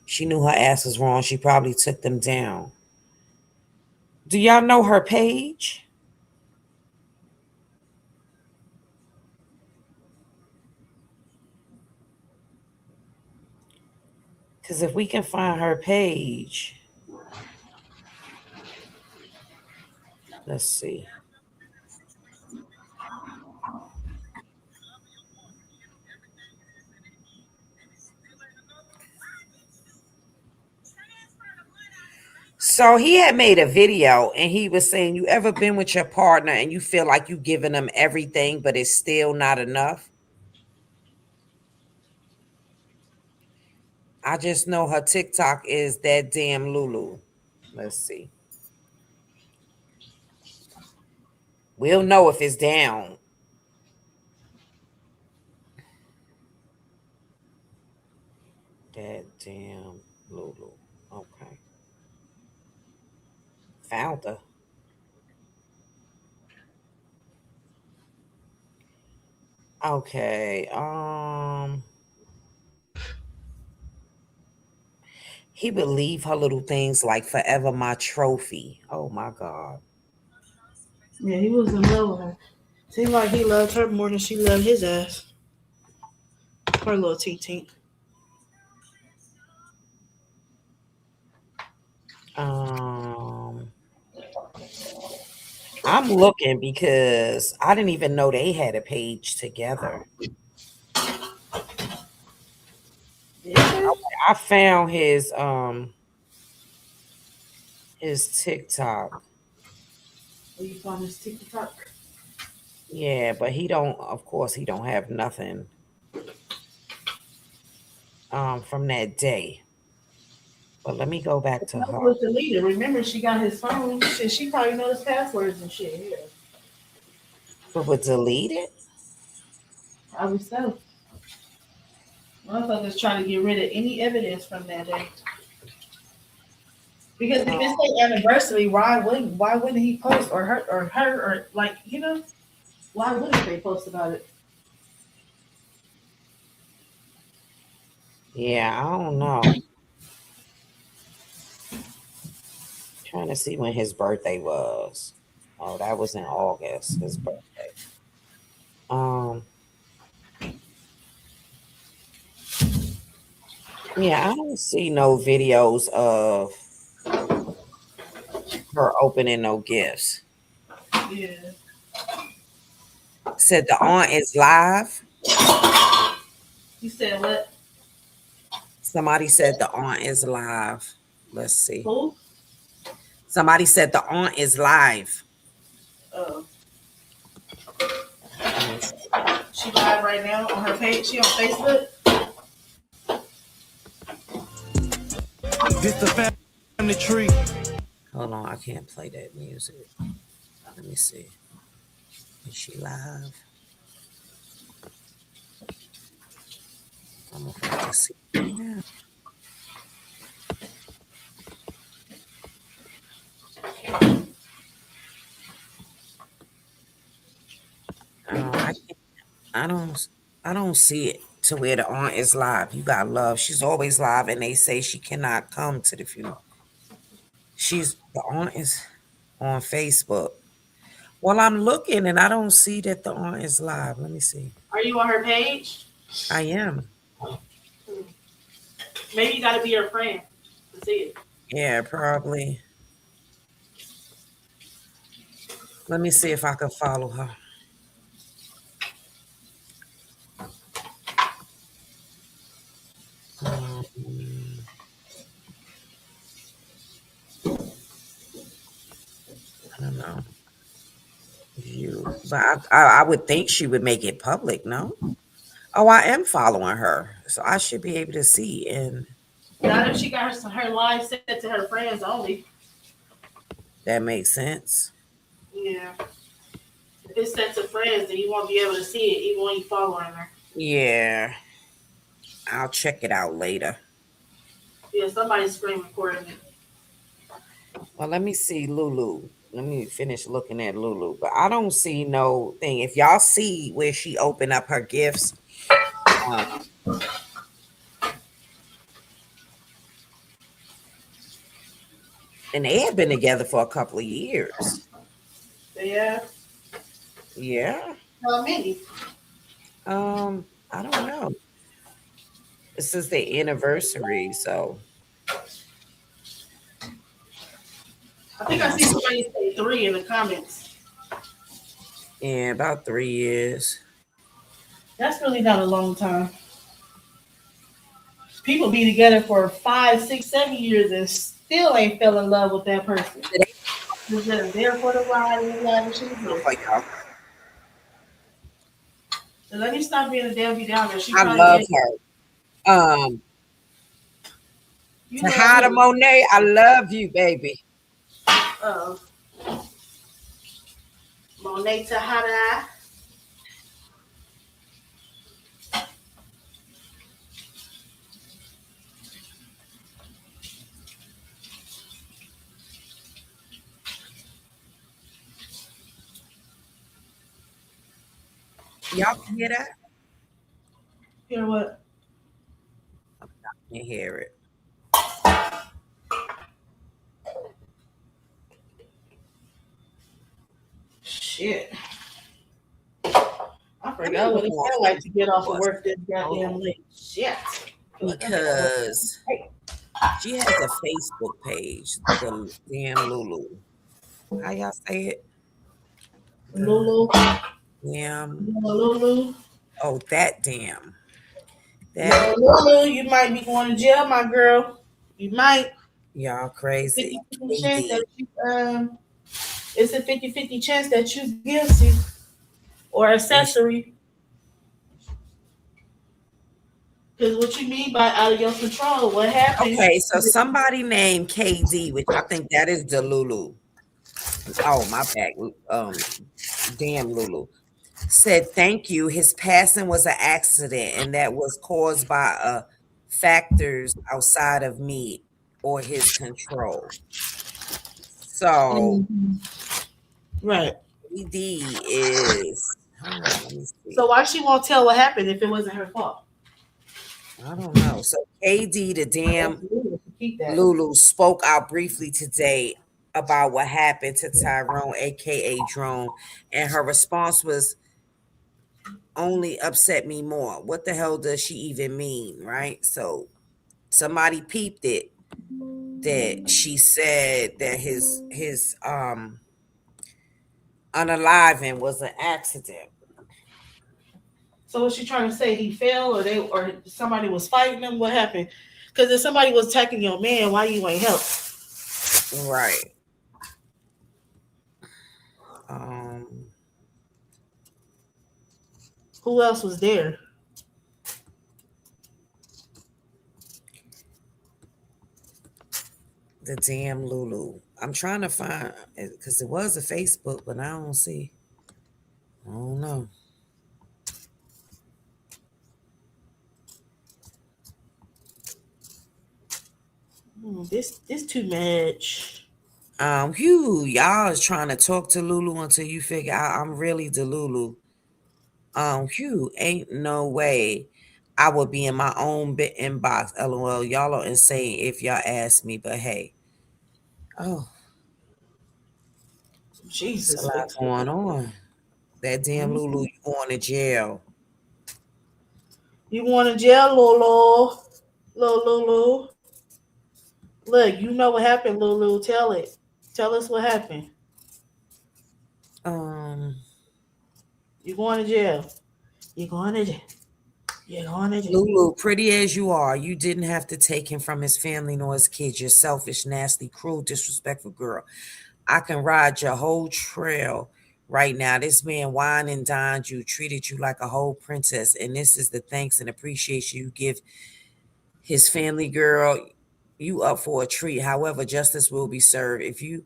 She knew her ass was wrong. She probably took them down. Do y'all know her page? Because if we can find her page, let's see. So he had made a video and he was saying, you ever been with your partner and you feel like you giving them everything, but it's still not enough? I just know her TikTok is that damn Lulu. Let's see. We'll know if it's down. That damn Lulu. Okay. Found her. Okay. He would leave her little things like forever my trophy. Oh my God. Yeah, he was in love with her. Seemed like he loved her more than she loved his ass. Her little tink tink. Um, I'm looking because I didn't even know they had a page together. Yeah. I found his TikTok. Where you found this TikTok? Yeah, but he don't, of course he don't have nothing from that day. But let me go back The to phone her. was deleted. Remember, she got his phone. Shit, she probably knows passwords and shit. Yeah. But was deleted? Probably so. Motherfuckers trying to get rid of any evidence from that day. Because if it's their anniversary, why wouldn't he post or like, why wouldn't they post about it? Yeah, I don't know. Trying to see when his birthday was. Oh, that was in August, his birthday. Um, yeah, I don't see no videos of her opening no gifts. Yeah. Said the aunt is live. You said what? Somebody said the aunt is live. Let's see. Who? Somebody said the aunt is live. Oh, Let me see. she live right now on her page. She on Facebook. This the family tree. Hold on, I can't play that music. Let me see. Is she live? I'm about to see right now. I can't, I don't see it to where the aunt is live. You got love. She's always live, and they say she cannot come to the funeral. The aunt is on Facebook. Well, I'm looking and I don't see that the aunt is live. Let me see. Are you on her page? I am. Maybe you got to be her friend to see it. Yeah, probably. Let me see if I can follow her. Um, I don't know. But I would think she would make it public. No. Oh, I am following her, so I should be able to see. And Not if she got her live set to her friends only. that makes sense. Yeah. If it's set to friends, then you won't be able to see it even when you following her. Yeah, I'll check it out later. Yeah, somebody's screen recording it. Well, let me see Lulu. Let me finish looking at Lulu, but I don't see no thing. If y'all see where she opened up her gifts, um, and they had been together for a couple of years. Yeah. Yeah. How many? I don't know. This is their anniversary, so I think I see somebody say 3 in the comments. yeah, about 3 years. That's really not a long time. People be together for 5, 6, 7 years and still ain't fell in love with that person. Just there for the ride and the shit. So let me stop being a Debbie Downer. She I probably love is. her. You love Tahada who? Monet, I love you, baby. Monet Tahada. Y'all can hear that? Hear what? You hear it. Shit. I Let me forgot look what it on felt like to get off of Facebook work this hold on, goddamn late. Shit. Feel like I've been at work. because she has a Facebook page, the damn Lulu. How y'all say it? Lulu. Damn. Lulu. Oh, that damn. That Lulu, you might be going to jail, my girl. You might. y'all crazy. 50-50 chance KD. that you it's a 50-50 chance that you guilty or accessory. Because what you mean by out of your control? What happened? Okay, so somebody named KD, which I think that is the Lulu. Oh, my bad. Damn Lulu. Said thank you. His passing was an accident, and that was caused by factors outside of me or his control. So Mhm. Right. KD is hold on, let me So see. why she won't tell what happened if it wasn't her fault? I don't know. So KD, the That's damn weird. Keep that. Lulu, spoke out briefly today about what happened to Tyrone, aka Drone, and her response was only upset me more. What the hell does she even mean, right? So somebody peeped it that she said that his unaliving was an accident. So what's she trying to say? He fell, or somebody was fighting him? What happened? Because if somebody was attacking your man, why you ain't help? Right. Um Who else was there? the damn Lulu. I'm trying to find it because it was a Facebook, but I don't see. I don't know. This too much. Hugh, y'all is trying to talk to Lulu until you figure out I'm really the Lulu. Hugh, ain't no way I would be in my own bit inbox. LOL, y'all are insane if y'all ask me, but hey. Oh, it's a Jesus, lot fix it. going on. That damn Lulu, you going to jail. You want to jail, Lulu? Lulu. Look, you know what happened, Lulu. Tell it. Tell us what happened. Um, You going to jail. You going to jail. You going to jail. Lulu, pretty as you are, you didn't have to take him from his family nor his kids. You're selfish, nasty, cruel, disrespectful girl. I can ride your whole trail right now. This man wined and dined you, treated you like a whole princess, and this is the thanks and appreciation you give his family, girl. You up for a treat. However, justice will be served. If you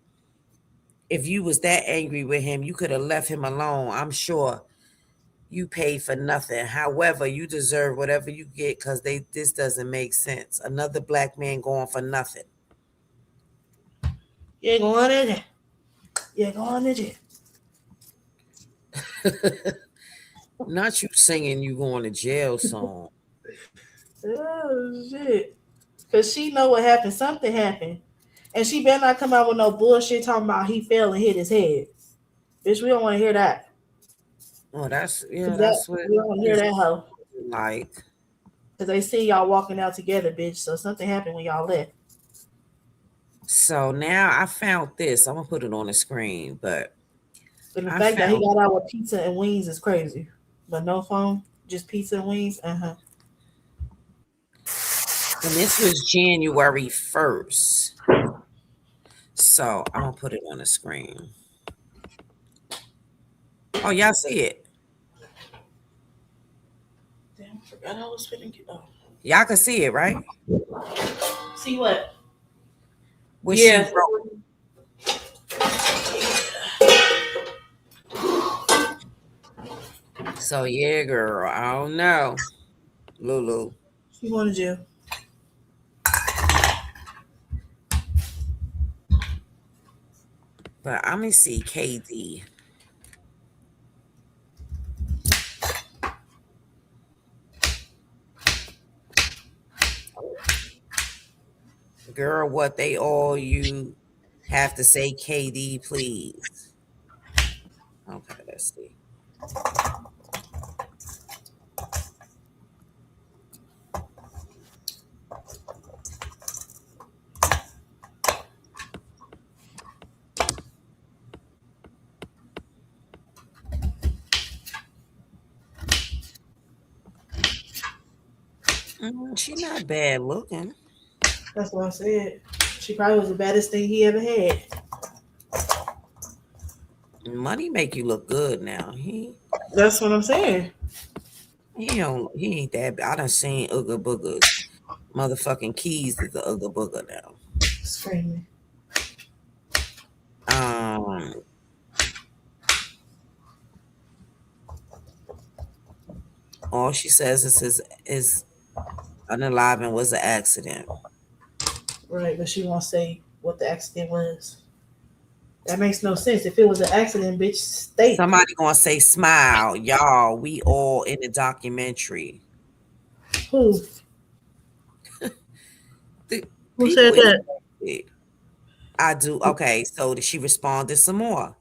was that angry with him, you could have left him alone. I'm sure you paid for nothing. However, you deserve whatever you get because this doesn't make sense. Another black man going for nothing. You going to jail. You going to jail. Not you singing you going to jail song. Oh shit. Cause she know what happened. Something happened. And she better not come out with no bullshit talking about he fell and hit his head. Bitch, we don't want to hear that. Oh, Cause that that's what we don't want to hear it's that hoe. like. Cause they see y'all walking out together, bitch. So something happened when y'all left. So now I found this. I'm gonna put it on the screen, but And the I fact that he found got out with pizza and wings is crazy. But no phone, just pizza and wings. and this was January 1st. So I'm gonna put it on the screen. Oh, y'all see it? Damn, I forgot I was finna get off. Y'all can see it, right? See what? What she Yeah. wrote. So yeah, girl. I don't know, Lulu. She going to jail. But I'm gonna see KD. Girl, what they all you have to say, KD, please. Okay, let's see. She not bad looking. That's what I said. She probably was the baddest thing he ever had. Money make you look good now. That's what I'm saying. He ain't that bad. I done seen Ooga Boogers. Motherfucking Keys is the Ooga Booger now. Screaming. Um, all she says is unalive and was an accident. Right, but she won't say what the accident was. That makes no sense. If it was an accident, bitch, state. Somebody gonna say smile, y'all. We all in the documentary. Who? The Who people said is that? I do. Okay, so she responded some more.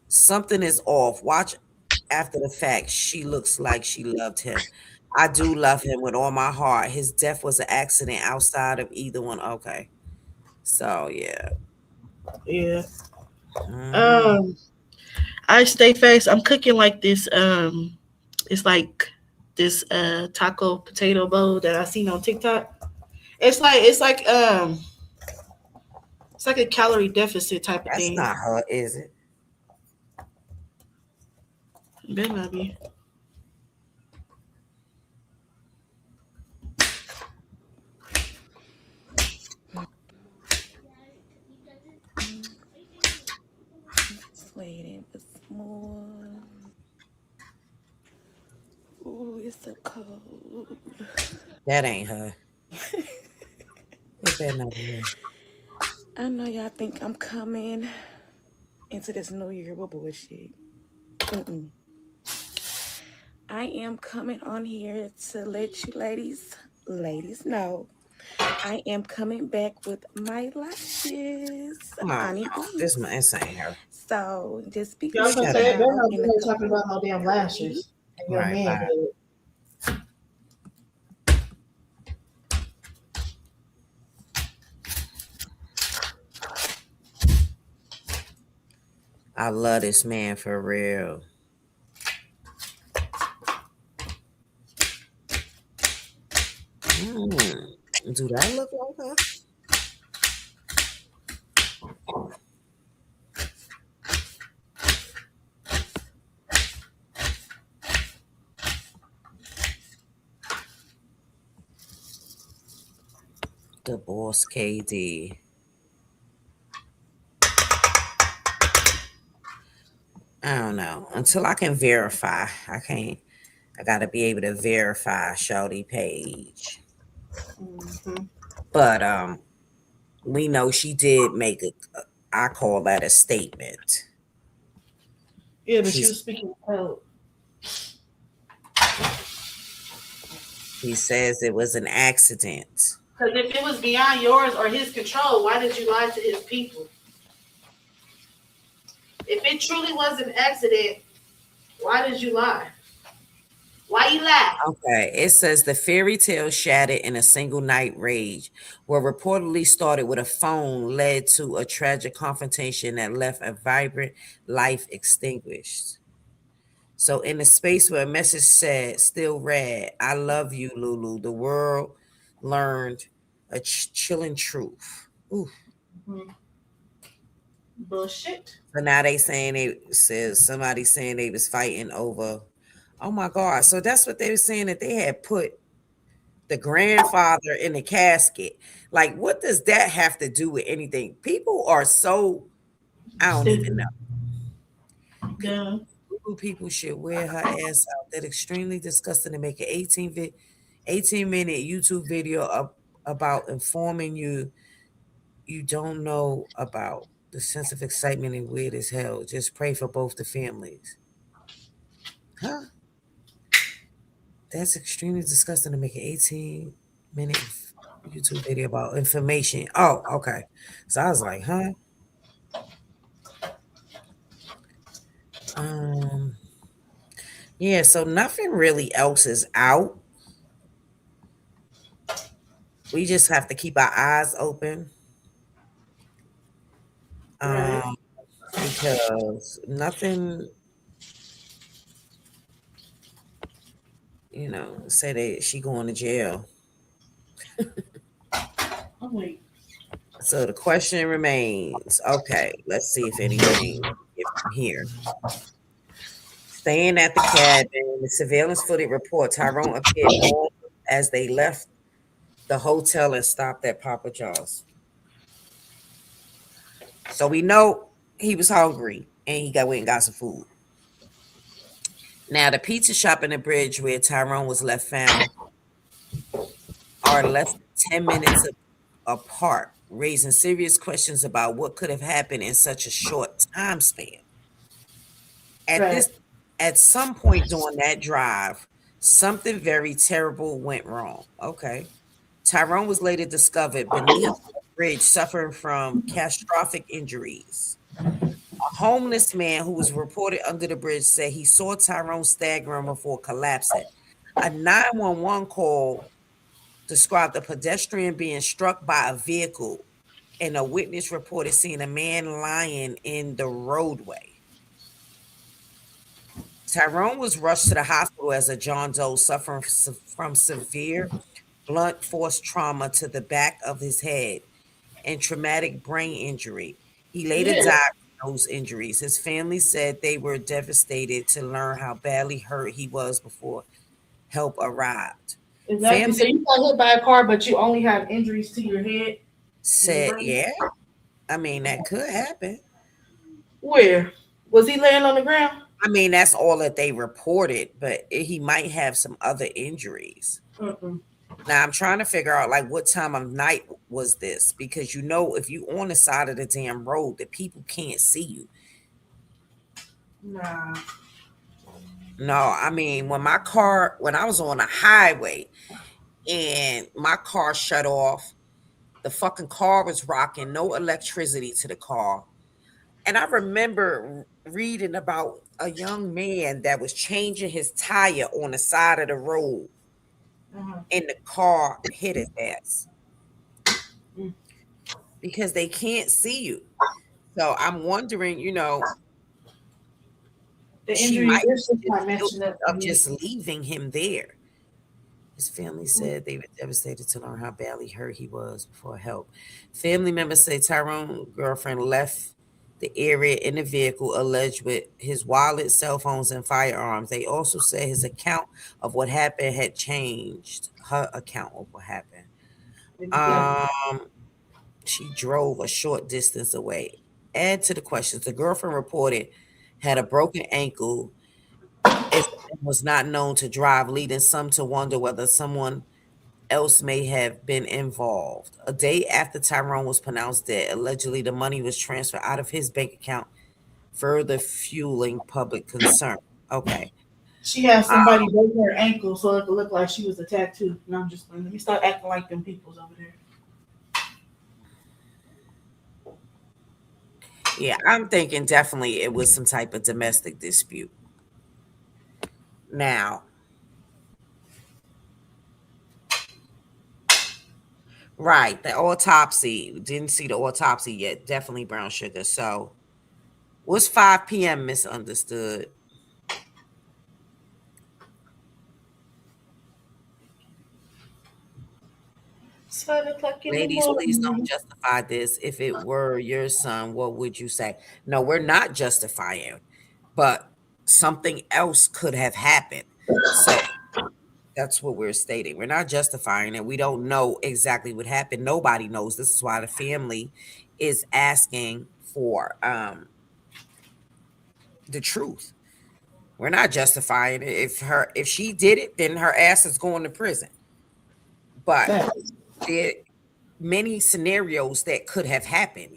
Something is off. Watch after the fact. She looks like she loved him. I do love him with all my heart. His death was an accident outside of either one. Okay. So yeah. Yeah. Mhm. Um, I stay fast. I'm cooking like this. It's like this taco potato bowl that I seen on TikTok. It's like a calorie deficit type of That's thing. not her, is it? Better not be. Just waiting for some more. Ooh, it's so cold. That ain't her. It better not be her. I know y'all think I'm coming into this new year with bullshit. Mm-mm. I am coming on here to let you ladies know I am coming back with my lashes, Come on, honey y'all. bees. This ain't her. So just be Yeah, I was looking gonna Shut say, up. it better out not be in a her talking couple about of no damn days. lashes and your Right, man bye. head. I love this man for real. Do that look like her? The boss KD. I don't know. Until I can verify, I can't. I gotta be able to verify Shawty page. Mm-hmm. But we know she did make I call that a statement. Yeah, but she She's was speaking code. He says it was an accident. Because if it was beyond yours or his control, why did you lie to his people? If it truly was an accident, why did you lie? Why you lie? Okay, it says the fairy tale shattered in a single night rage, where reportedly started with a phone, led to a tragic confrontation that left a vibrant life extinguished. So, in the space where a message said, still read, I love you, Lulu, the world learned a chilling truth. Ooh. Mm-hmm. Bullshit. So now they saying somebody saying they was fighting over. Oh my God. So that's what they were saying, that they had put the grandfather in the casket. Like, what does that have to do with anything? People are so, I don't even Stupid. know. Dumb. People should wear her ass out. That extremely disgusting to make an 18-minute YouTube video about informing you don't know about. The sense of excitement and weird as hell. Just pray for both the families. Huh? That's extremely disgusting to make an 18-minute YouTube video about information. Oh, okay. So I was like, huh? Um, yeah, so nothing really else is out. We just have to keep our eyes open. Right. Um, because nothing, say that she going to jail. Oh wait. So the question remains. Okay, let's see if anything if from here. Staying at the cabin, the surveillance footage report Tyrone appeared normal as they left the hotel and stopped at Papa John's. So we know he was hungry and he went and got some food. Now the pizza shop and the bridge where Tyrone was left found are less than 10 minutes apart, raising serious questions about what could have happened in such a short time span. At Right. this at some point during that drive, something very terrible went wrong. Okay. Tyrone was later discovered beneath a bridge suffering from catastrophic injuries. A homeless man who was reported under the bridge said he saw Tyrone staggering before collapsing. A 911 call described a pedestrian being struck by a vehicle, and a witness reported seeing a man lying in the roadway. Tyrone was rushed to the hospital as a John Doe suffering from severe blunt force trauma to the back of his head and traumatic brain injury. He later Yeah. died from those injuries. His family said they were devastated to learn how badly hurt he was before help arrived. Exactly. So Family you got hit by a car, but you only have injuries to your head and your said, brain. yeah, I mean, that could happen. Where was he laying on the ground? I mean, that's all that they reported, but he might have some other injuries. Mm-mm. Now I'm trying to figure out like what time of night was this because if you on the side of the damn road, the people can't see you. Nah. No, I mean when I was on the highway and my car shut off, the fucking car was rocking, no electricity to the car. And I remember reading about a young man that was changing his tire on the side of the road Uh-huh. and the car hit his ass Mm. because they can't see you. So I'm wondering, The she injuries might is just be just not guilty matching up to of me. just leaving him there. His family Mm. said they were devastated to learn how badly hurt he was before help. Family members say Tyrone's girlfriend left the area in a vehicle alleged with his wallet, cell phones, and firearms. They also said his account of what happened had changed. Her account of what happened. Exactly. Um, she drove a short distance away. Add to the questions. The girlfriend reported had a broken ankle and was not known to drive, leading some to wonder whether someone else may have been involved. A day after Tyrone was pronounced dead, allegedly the money was transferred out of his bank account, further fueling public concern. Okay. She had Uh, somebody break her ankle so it could look like she was a tattoo. And I'm just let me start acting like them people's over there. yeah, I'm thinking definitely it was some type of domestic dispute. Now, right, the autopsy, didn't see the autopsy yet. Definitely brown sugar. So, what's 5 p.m. misunderstood? 7 o'clock in the Ladies, please don't morning. justify this. If it were your son, what would you say? No, we're not justifying, but something else could have happened. So that's what we're stating. We're not justifying it. We don't know exactly what happened. Nobody knows. This is why the family is asking for the truth. We're not justifying it. If she did it, then her ass is going to prison. But Facts. there many scenarios that could have happened.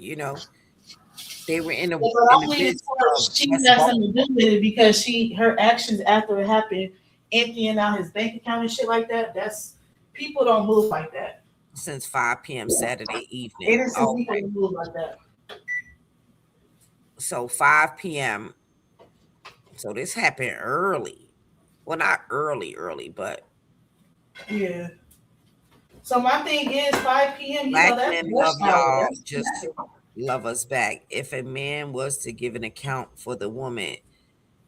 They were in But the I'm leaning midst towards of she West has Baltimore something to do with it because her actions after it happened, emptying out his bank account and shit like that. That's people don't move like that. since 5 p.m. Saturday evening. Innocent people Okay. don't move like that. So 5 p.m. So this happened early. Well, not early, but Yeah. So my thing is 5 p.m. You know black that's men rush love hour. y'all. That's Just love us back. If a man was to give an account for the woman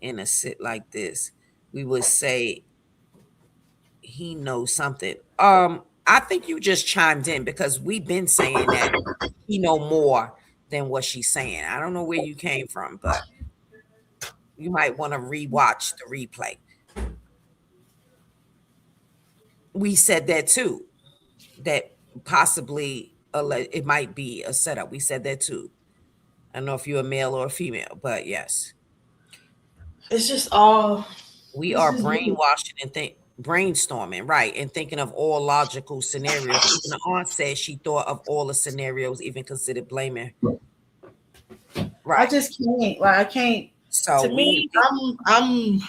in a sit like this, we would say he knows something. I think you just chimed in because we've been saying that he know more than what she's saying. I don't know where you came from, but you might want to rewatch the replay. We said that too, that possibly it might be a setup. We said that too. I don't know if you're a male or a female, but yes, it's just all. we It's are just weird. brainwashing and brainstorming, right, and thinking of all logical scenarios. Even the aunt said she thought of all the scenarios, even considered blaming. I Right. just can't. Like I can't. So To me, I'm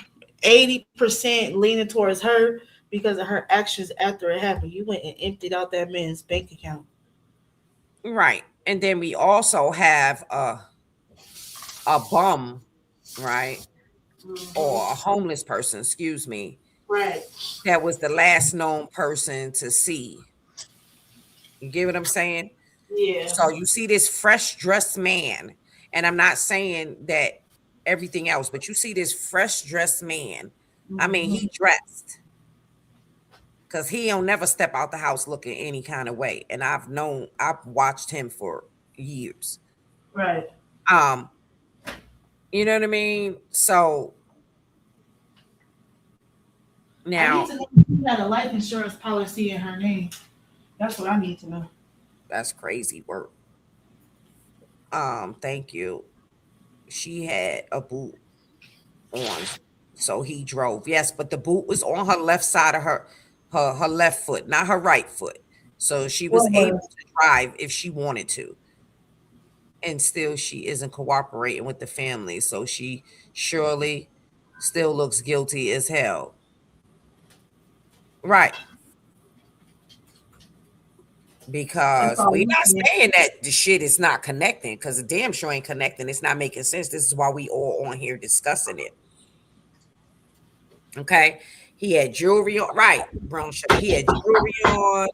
80% leaning towards her because of her actions after it happened. You went and emptied out that man's bank account. right, and then we also have a bum, right, or a homeless person, excuse me, Right. that was the last known person to see. You get what I'm saying? Yeah. So you see this fresh dressed man, and I'm not saying that everything else, but you see this fresh dressed man. I mean, Hmm. he dressed because he don't never step out the house looking any kind of way. And I've watched him for years. Right. Um, you know what I mean? So I need now to know if she got a life insurance policy in her name. That's what I need to know. that's crazy work. Thank you. She had a boot on, so he drove. Yes, but the boot was on her left side of her left foot, not her right foot. So she was What able was? to drive if she wanted to. And still she isn't cooperating with the family. So she surely still looks guilty as hell. Right. That's Because all we're we not can. saying that the shit is not connecting, because the damn sure ain't connecting. It's not making sense. This is why we all on here discussing it. Okay. He had jewelry on, right, brown shirt. He had jewelry on,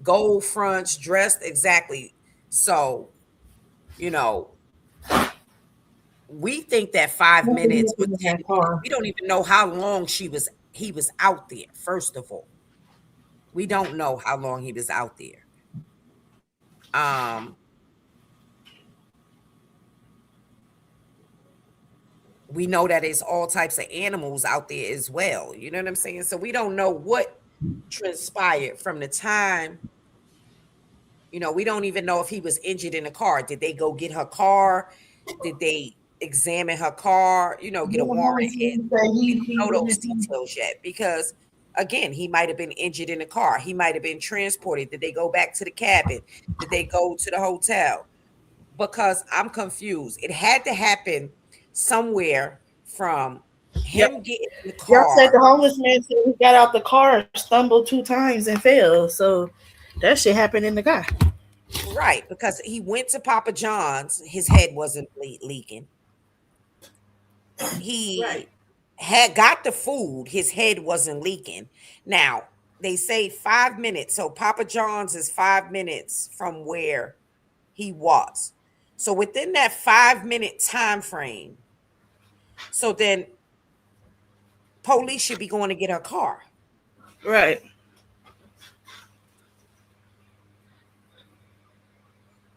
gold fronts, dressed exactly. So, you know, we think that 5 minutes or Nothing in 10 that minutes, car. we don't even know how long he was out there, first of all. We don't know how long he was out there. Um, we know that it's all types of animals out there as well. You know what I'm saying? So we don't know what transpired from the time, we don't even know if he was injured in the car. Did they go get her car? Did they examine her car? Get a Yeah, warrant no, in? he said We he don't know wouldn't those attend. details yet because, again, he might have been injured in the car. He might have been transported. Did they go back to the cabin? Did they go to the hotel? Because I'm confused. It had to happen somewhere from Yep. him getting in the Y'all said car. the homeless man said he got out the car, stumbled 2 times, and fell. So that shit happened in the guy. Right, because he went to Papa John's, his head wasn't leaking. Right. He had got the food, his head wasn't leaking. Now, they say 5 minutes. So Papa John's is 5 minutes from where he was. So within that 5 minute time frame, so then police should be going to get her car, Right.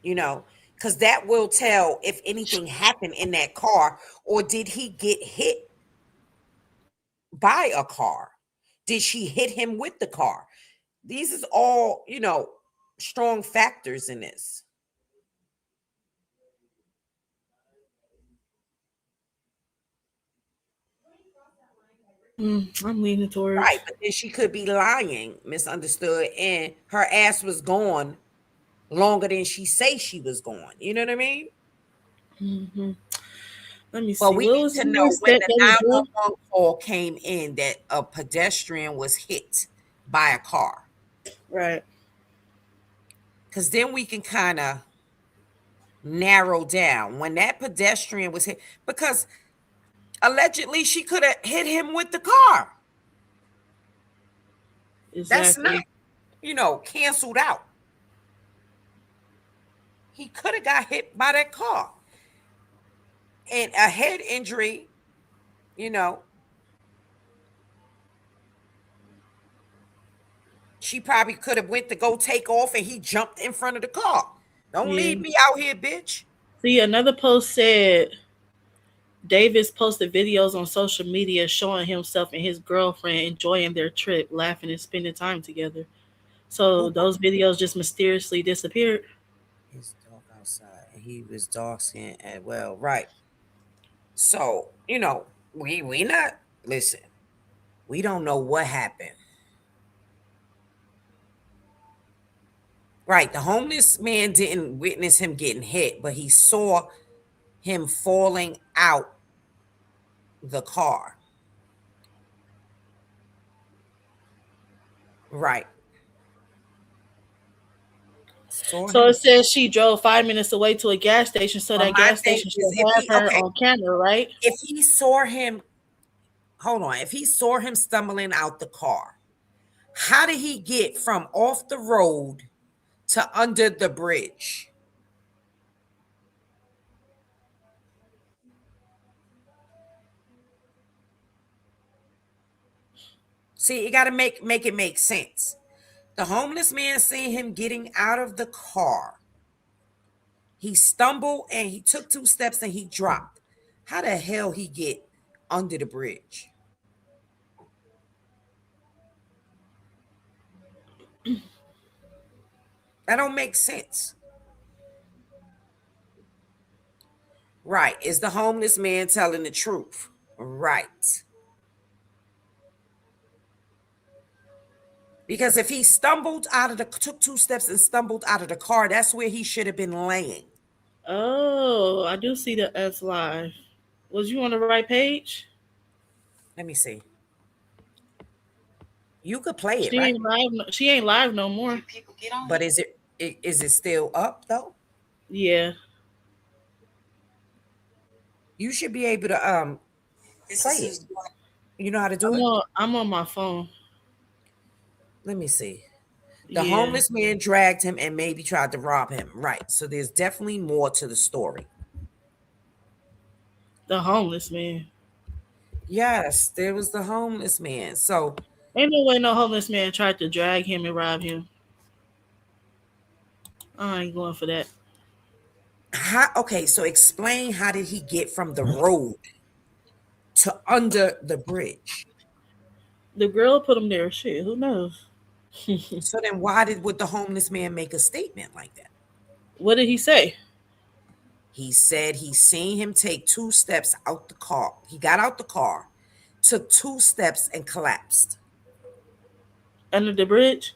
you know, because that will tell if anything happened in that car, or did he get hit by a car? Did she hit him with the car? These is all, strong factors in this. I'm leaning Right. towards. But then she could be lying, misunderstood, and her ass was gone longer than she say she was gone. You know what I mean? Hmm. Let me But see. we What need was to the know when the stepdaddy drunk? 911 call came in that a pedestrian was hit by a car. Right. Because then we can kind of narrow down when that pedestrian was hit. Because allegedly she could have hit him with the car. That's Exactly. not, canceled out. He could have got hit by that car. And a head injury, she probably could have went to go take off and he jumped in front of the car. Don't Yeah. leave me out here, bitch. See, another post said Davis posted videos on social media showing himself and his girlfriend enjoying their trip, laughing and spending time together. So Who those videos just mysteriously disappeared. His dog outside and he was dark skinned and well, right. So, we not listen, we don't know what happened. Right. The homeless man didn't witness him getting hit, but he saw him falling out the car. Right. Saw So him it says she drove 5 minutes away to a gas station, so But that my gas thing station is, should have her on camera, right? if he saw him, hold on, if he saw him stumbling out the car, how did he get from off the road to under the bridge? See, you got to make it make sense. The homeless man seen him getting out of the car. He stumbled and he took 2 steps and he dropped. How the hell he get under the bridge? That don't make sense. Right. Is the homeless man telling the truth? Right. Because if he took 2 steps and stumbled out of the car, that's where he should have been laying. Oh, I do see the S live. Was you on the right page? Let me see. You could play it, She right? ain't live. She ain't live no more. But is it still up though? Yeah. You should be able to play it. You know how to do it? I'm on my phone. Let me see. The Yeah. homeless man dragged him and maybe tried to rob him. Right. So there's definitely more to the story. The homeless man. Yes, there was the homeless man. So Ain't no way no homeless man tried to drag him and rob him. I ain't going for that. okay, so explain, how did he get from the road to under the bridge? The girl put him there. Shit, who knows? So then would the homeless man make a statement like that? What did he say? He said he seen him take 2 steps out the car. He got out the car, took 2 steps and collapsed. Under the bridge?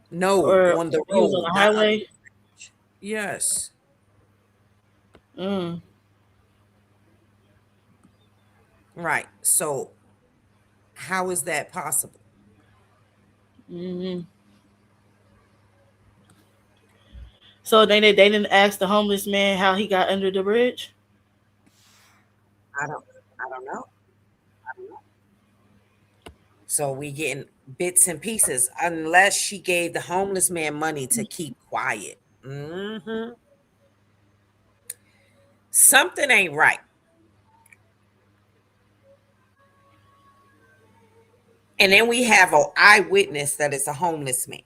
No, Or on the he was on road, the not under highway? the bridge. Yes. Mm. Right. So how is that possible? Hmm. So they didn't ask the homeless man how he got under the bridge? I don't I don't know. So we getting bits and pieces, unless she gave the homeless man money to keep quiet. Something ain't right. And then we have an eyewitness that is a homeless man.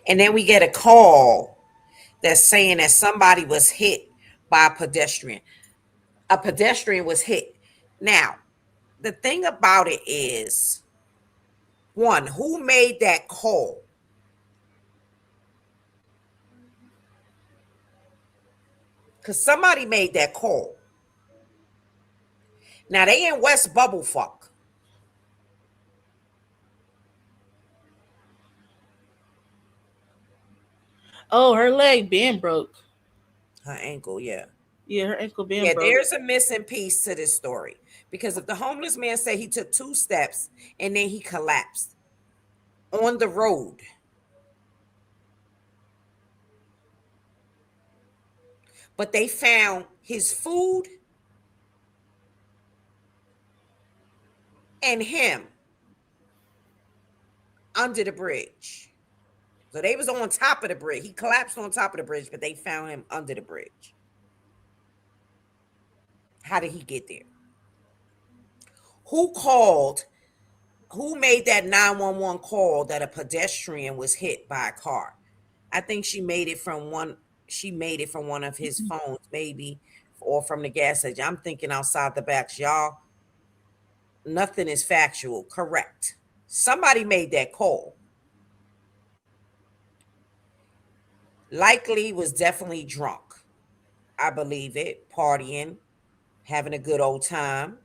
And then we get a call that's saying that somebody was hit by a pedestrian. A pedestrian was hit. Now, the thing about it is, one, who made that call? Because somebody made that call. Now, they in West Bubblefuck. Oh, her leg been broke. Her ankle, yeah. Yeah, her ankle been Yeah, broke. there's a missing piece to this story. Because if the homeless man said he took 2 steps and then he collapsed on the road, But they found his food and him under the bridge. So they was on top of the bridge. He collapsed on top of the bridge, but they found him under the bridge. How did he get there? Who called? Who made that 911 call that a pedestrian was hit by a car? I think she made it from one of his phones, maybe, or from the gas station. I'm thinking outside the box, y'all. Nothing is factual. Correct. Somebody made that call. Likely was definitely drunk. I believe it. Partying, having a good old time.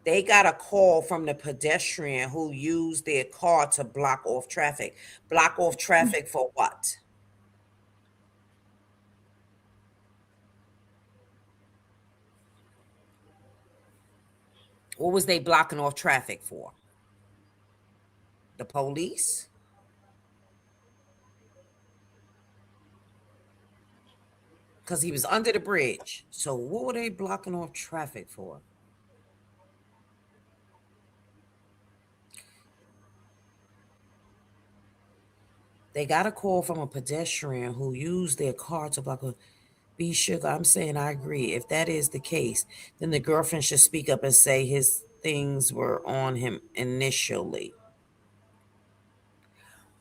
They got a call from the pedestrian who used their car to block off traffic. Block off traffic for what? What was they blocking off traffic for? The police? Because he was under the bridge. So what were they blocking off traffic for? They got a call from a pedestrian who used their car to block a B Sugar. I'm saying I agree. If that is the case, then the girlfriend should speak up and say his things were on him initially.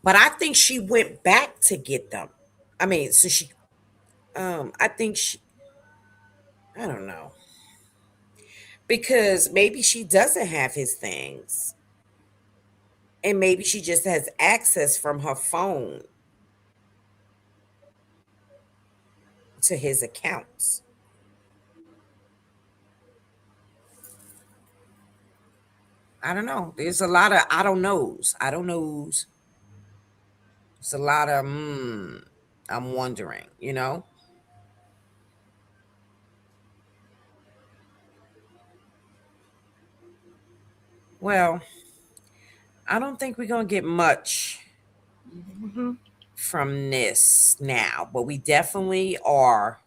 But I think she went back to get them. I mean, so she I think I don't know. Because maybe she doesn't have his things. And maybe she just has access from her phone to his accounts. I don't know. There's a lot of I don't knows. I don't knows. It's a lot of I'm wondering, you know? Well, I don't think we're going to get much from this now, but we definitely are.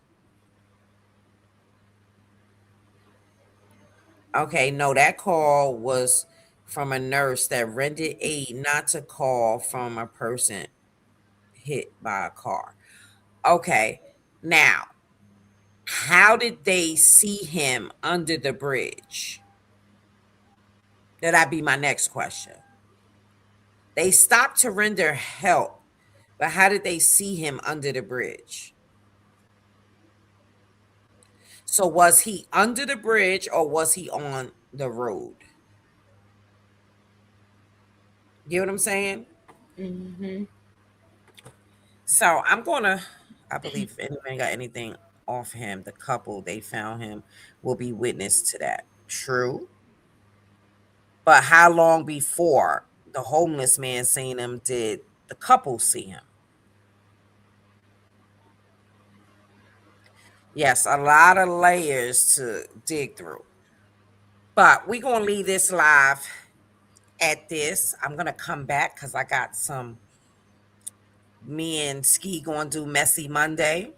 Okay, no, that call was from a nurse that rendered aid not to call from a person hit by a car. Okay, now, how did they see him under the bridge? That'd be my next question. They stopped to render help, but how did they see him under the bridge? So was he under the bridge or was he on the road? You know what I'm saying? Mm-hmm. So I believe if anyone got anything off him, the couple they found him will be witness to that. True. But how long before the homeless man seen him did the couple see him? Yes, a lot of layers to dig through. But we're going to leave this live at this. I'm going to come back because I got me and Ski going to do Messy Monday.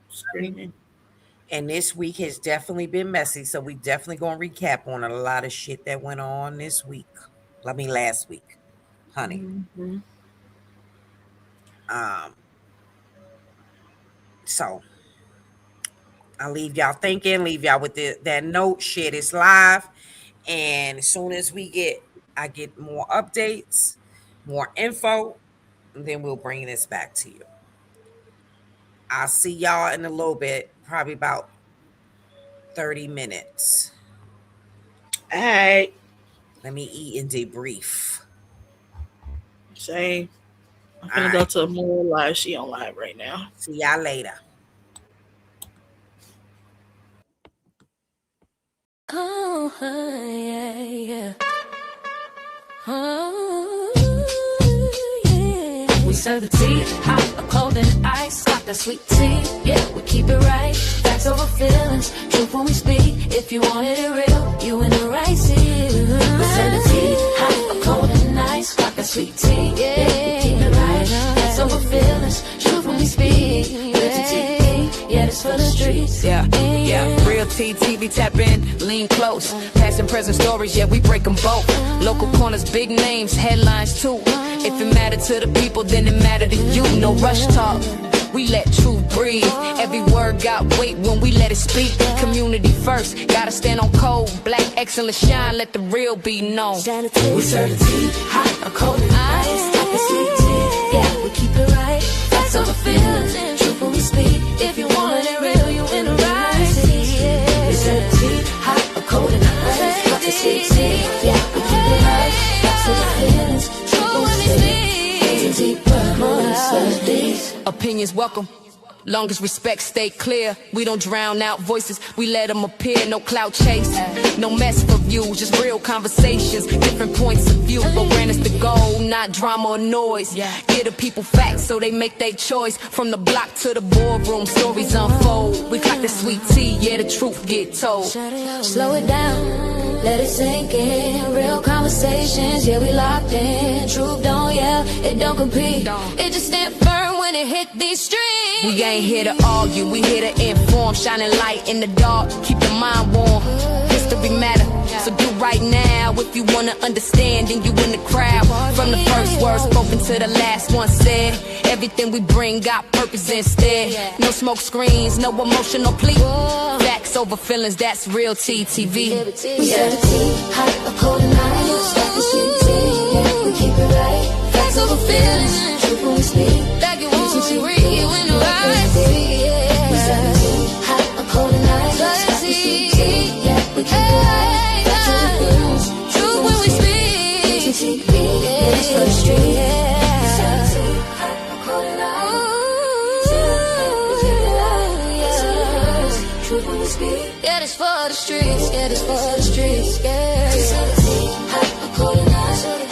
Screaming. And this week has definitely been messy. So we definitely going to recap on a lot of shit that went on this week. Last week, honey. Mm-hmm. So I'll leave y'all thinking, leave y'all with that note. Share this live. And as soon as I get more updates, more info, and then we'll bring this back to you. I'll see y'all in a little bit, probably about 30 minutes. All right. Let me eat and debrief. Same. I'm gonna go to a more live. She on live right now. See y'all later. Oh, yeah, yeah. Oh, yeah. We serve the tea, hot or cold and ice. Got that sweet tea, yeah, we keep it right. Facts over feelings, truth when we speak. If you wanted it real, you in the right seat. We serve the tea, hot or cold and ice. Got that sweet tea, yeah, we keep it right. over feelings, truth when we speak. Yeah, it's for the streets. Yeah. Real TTV, tap in, lean close. Past and present stories, yeah, we break them both. Local corners, big names, headlines too. If it matter to the people, then it matter to you. No rush talk. We let truth breathe. Every word got weight when we let it speak. Community first, gotta stand on code. Black excellence shine, let the real be known. We serve the tea, hot or cold and ice. Like a sweet tea, yeah, we keep it right. Facts over feelings, truth when we speak. If you want it real, you in the right city. We serve the tea, hot or cold and ice. Like a sweet tea, yeah, we keep it right. Facts over feelings, truth when we speak. Opinions welcome, long as respect stay clear. We don't drown out voices, we let them appear. No clout chase, no mess for views, just real conversations, different points of view. But when it's the goal, not drama or noise. Give the people facts so they make their choice. From the block to the boardroom, stories unfold. We clock the sweet tea, yeah, the truth get told. Slow it down, let it sink in. Real conversations, yeah, we locked in. Truth don't yell, it don't compete. It just stand firm when it hit these streets. We ain't here to argue, we here to inform. Shining light in the dark, keep the mind warm. History matter, so do right now. If you wanna understand, then you in the crowd. From the first word spoken to the last one said. Everything we bring got purpose instead. No smoke screens, no emotional plea. Facts over feelings, that's real TTV. We serve the tea, hot or cold and ice. Like a sweet tea, yeah, we keep it right. Facts over feelings, truth when we speak. Like it when we read, you in the right. We serve the tea, hot or cold and ice. Like a sweet tea, yeah, we keep it right. Facts over feelings, truth when we speak. TTV, yeah, it's for the street. We serve the tea, hot or cold and ice. We keep it right. Facts over feelings, truth when we speak. Yeah, this for the streets, yeah, this for the streets, yeah. We serve the tea, hot or cold and ice.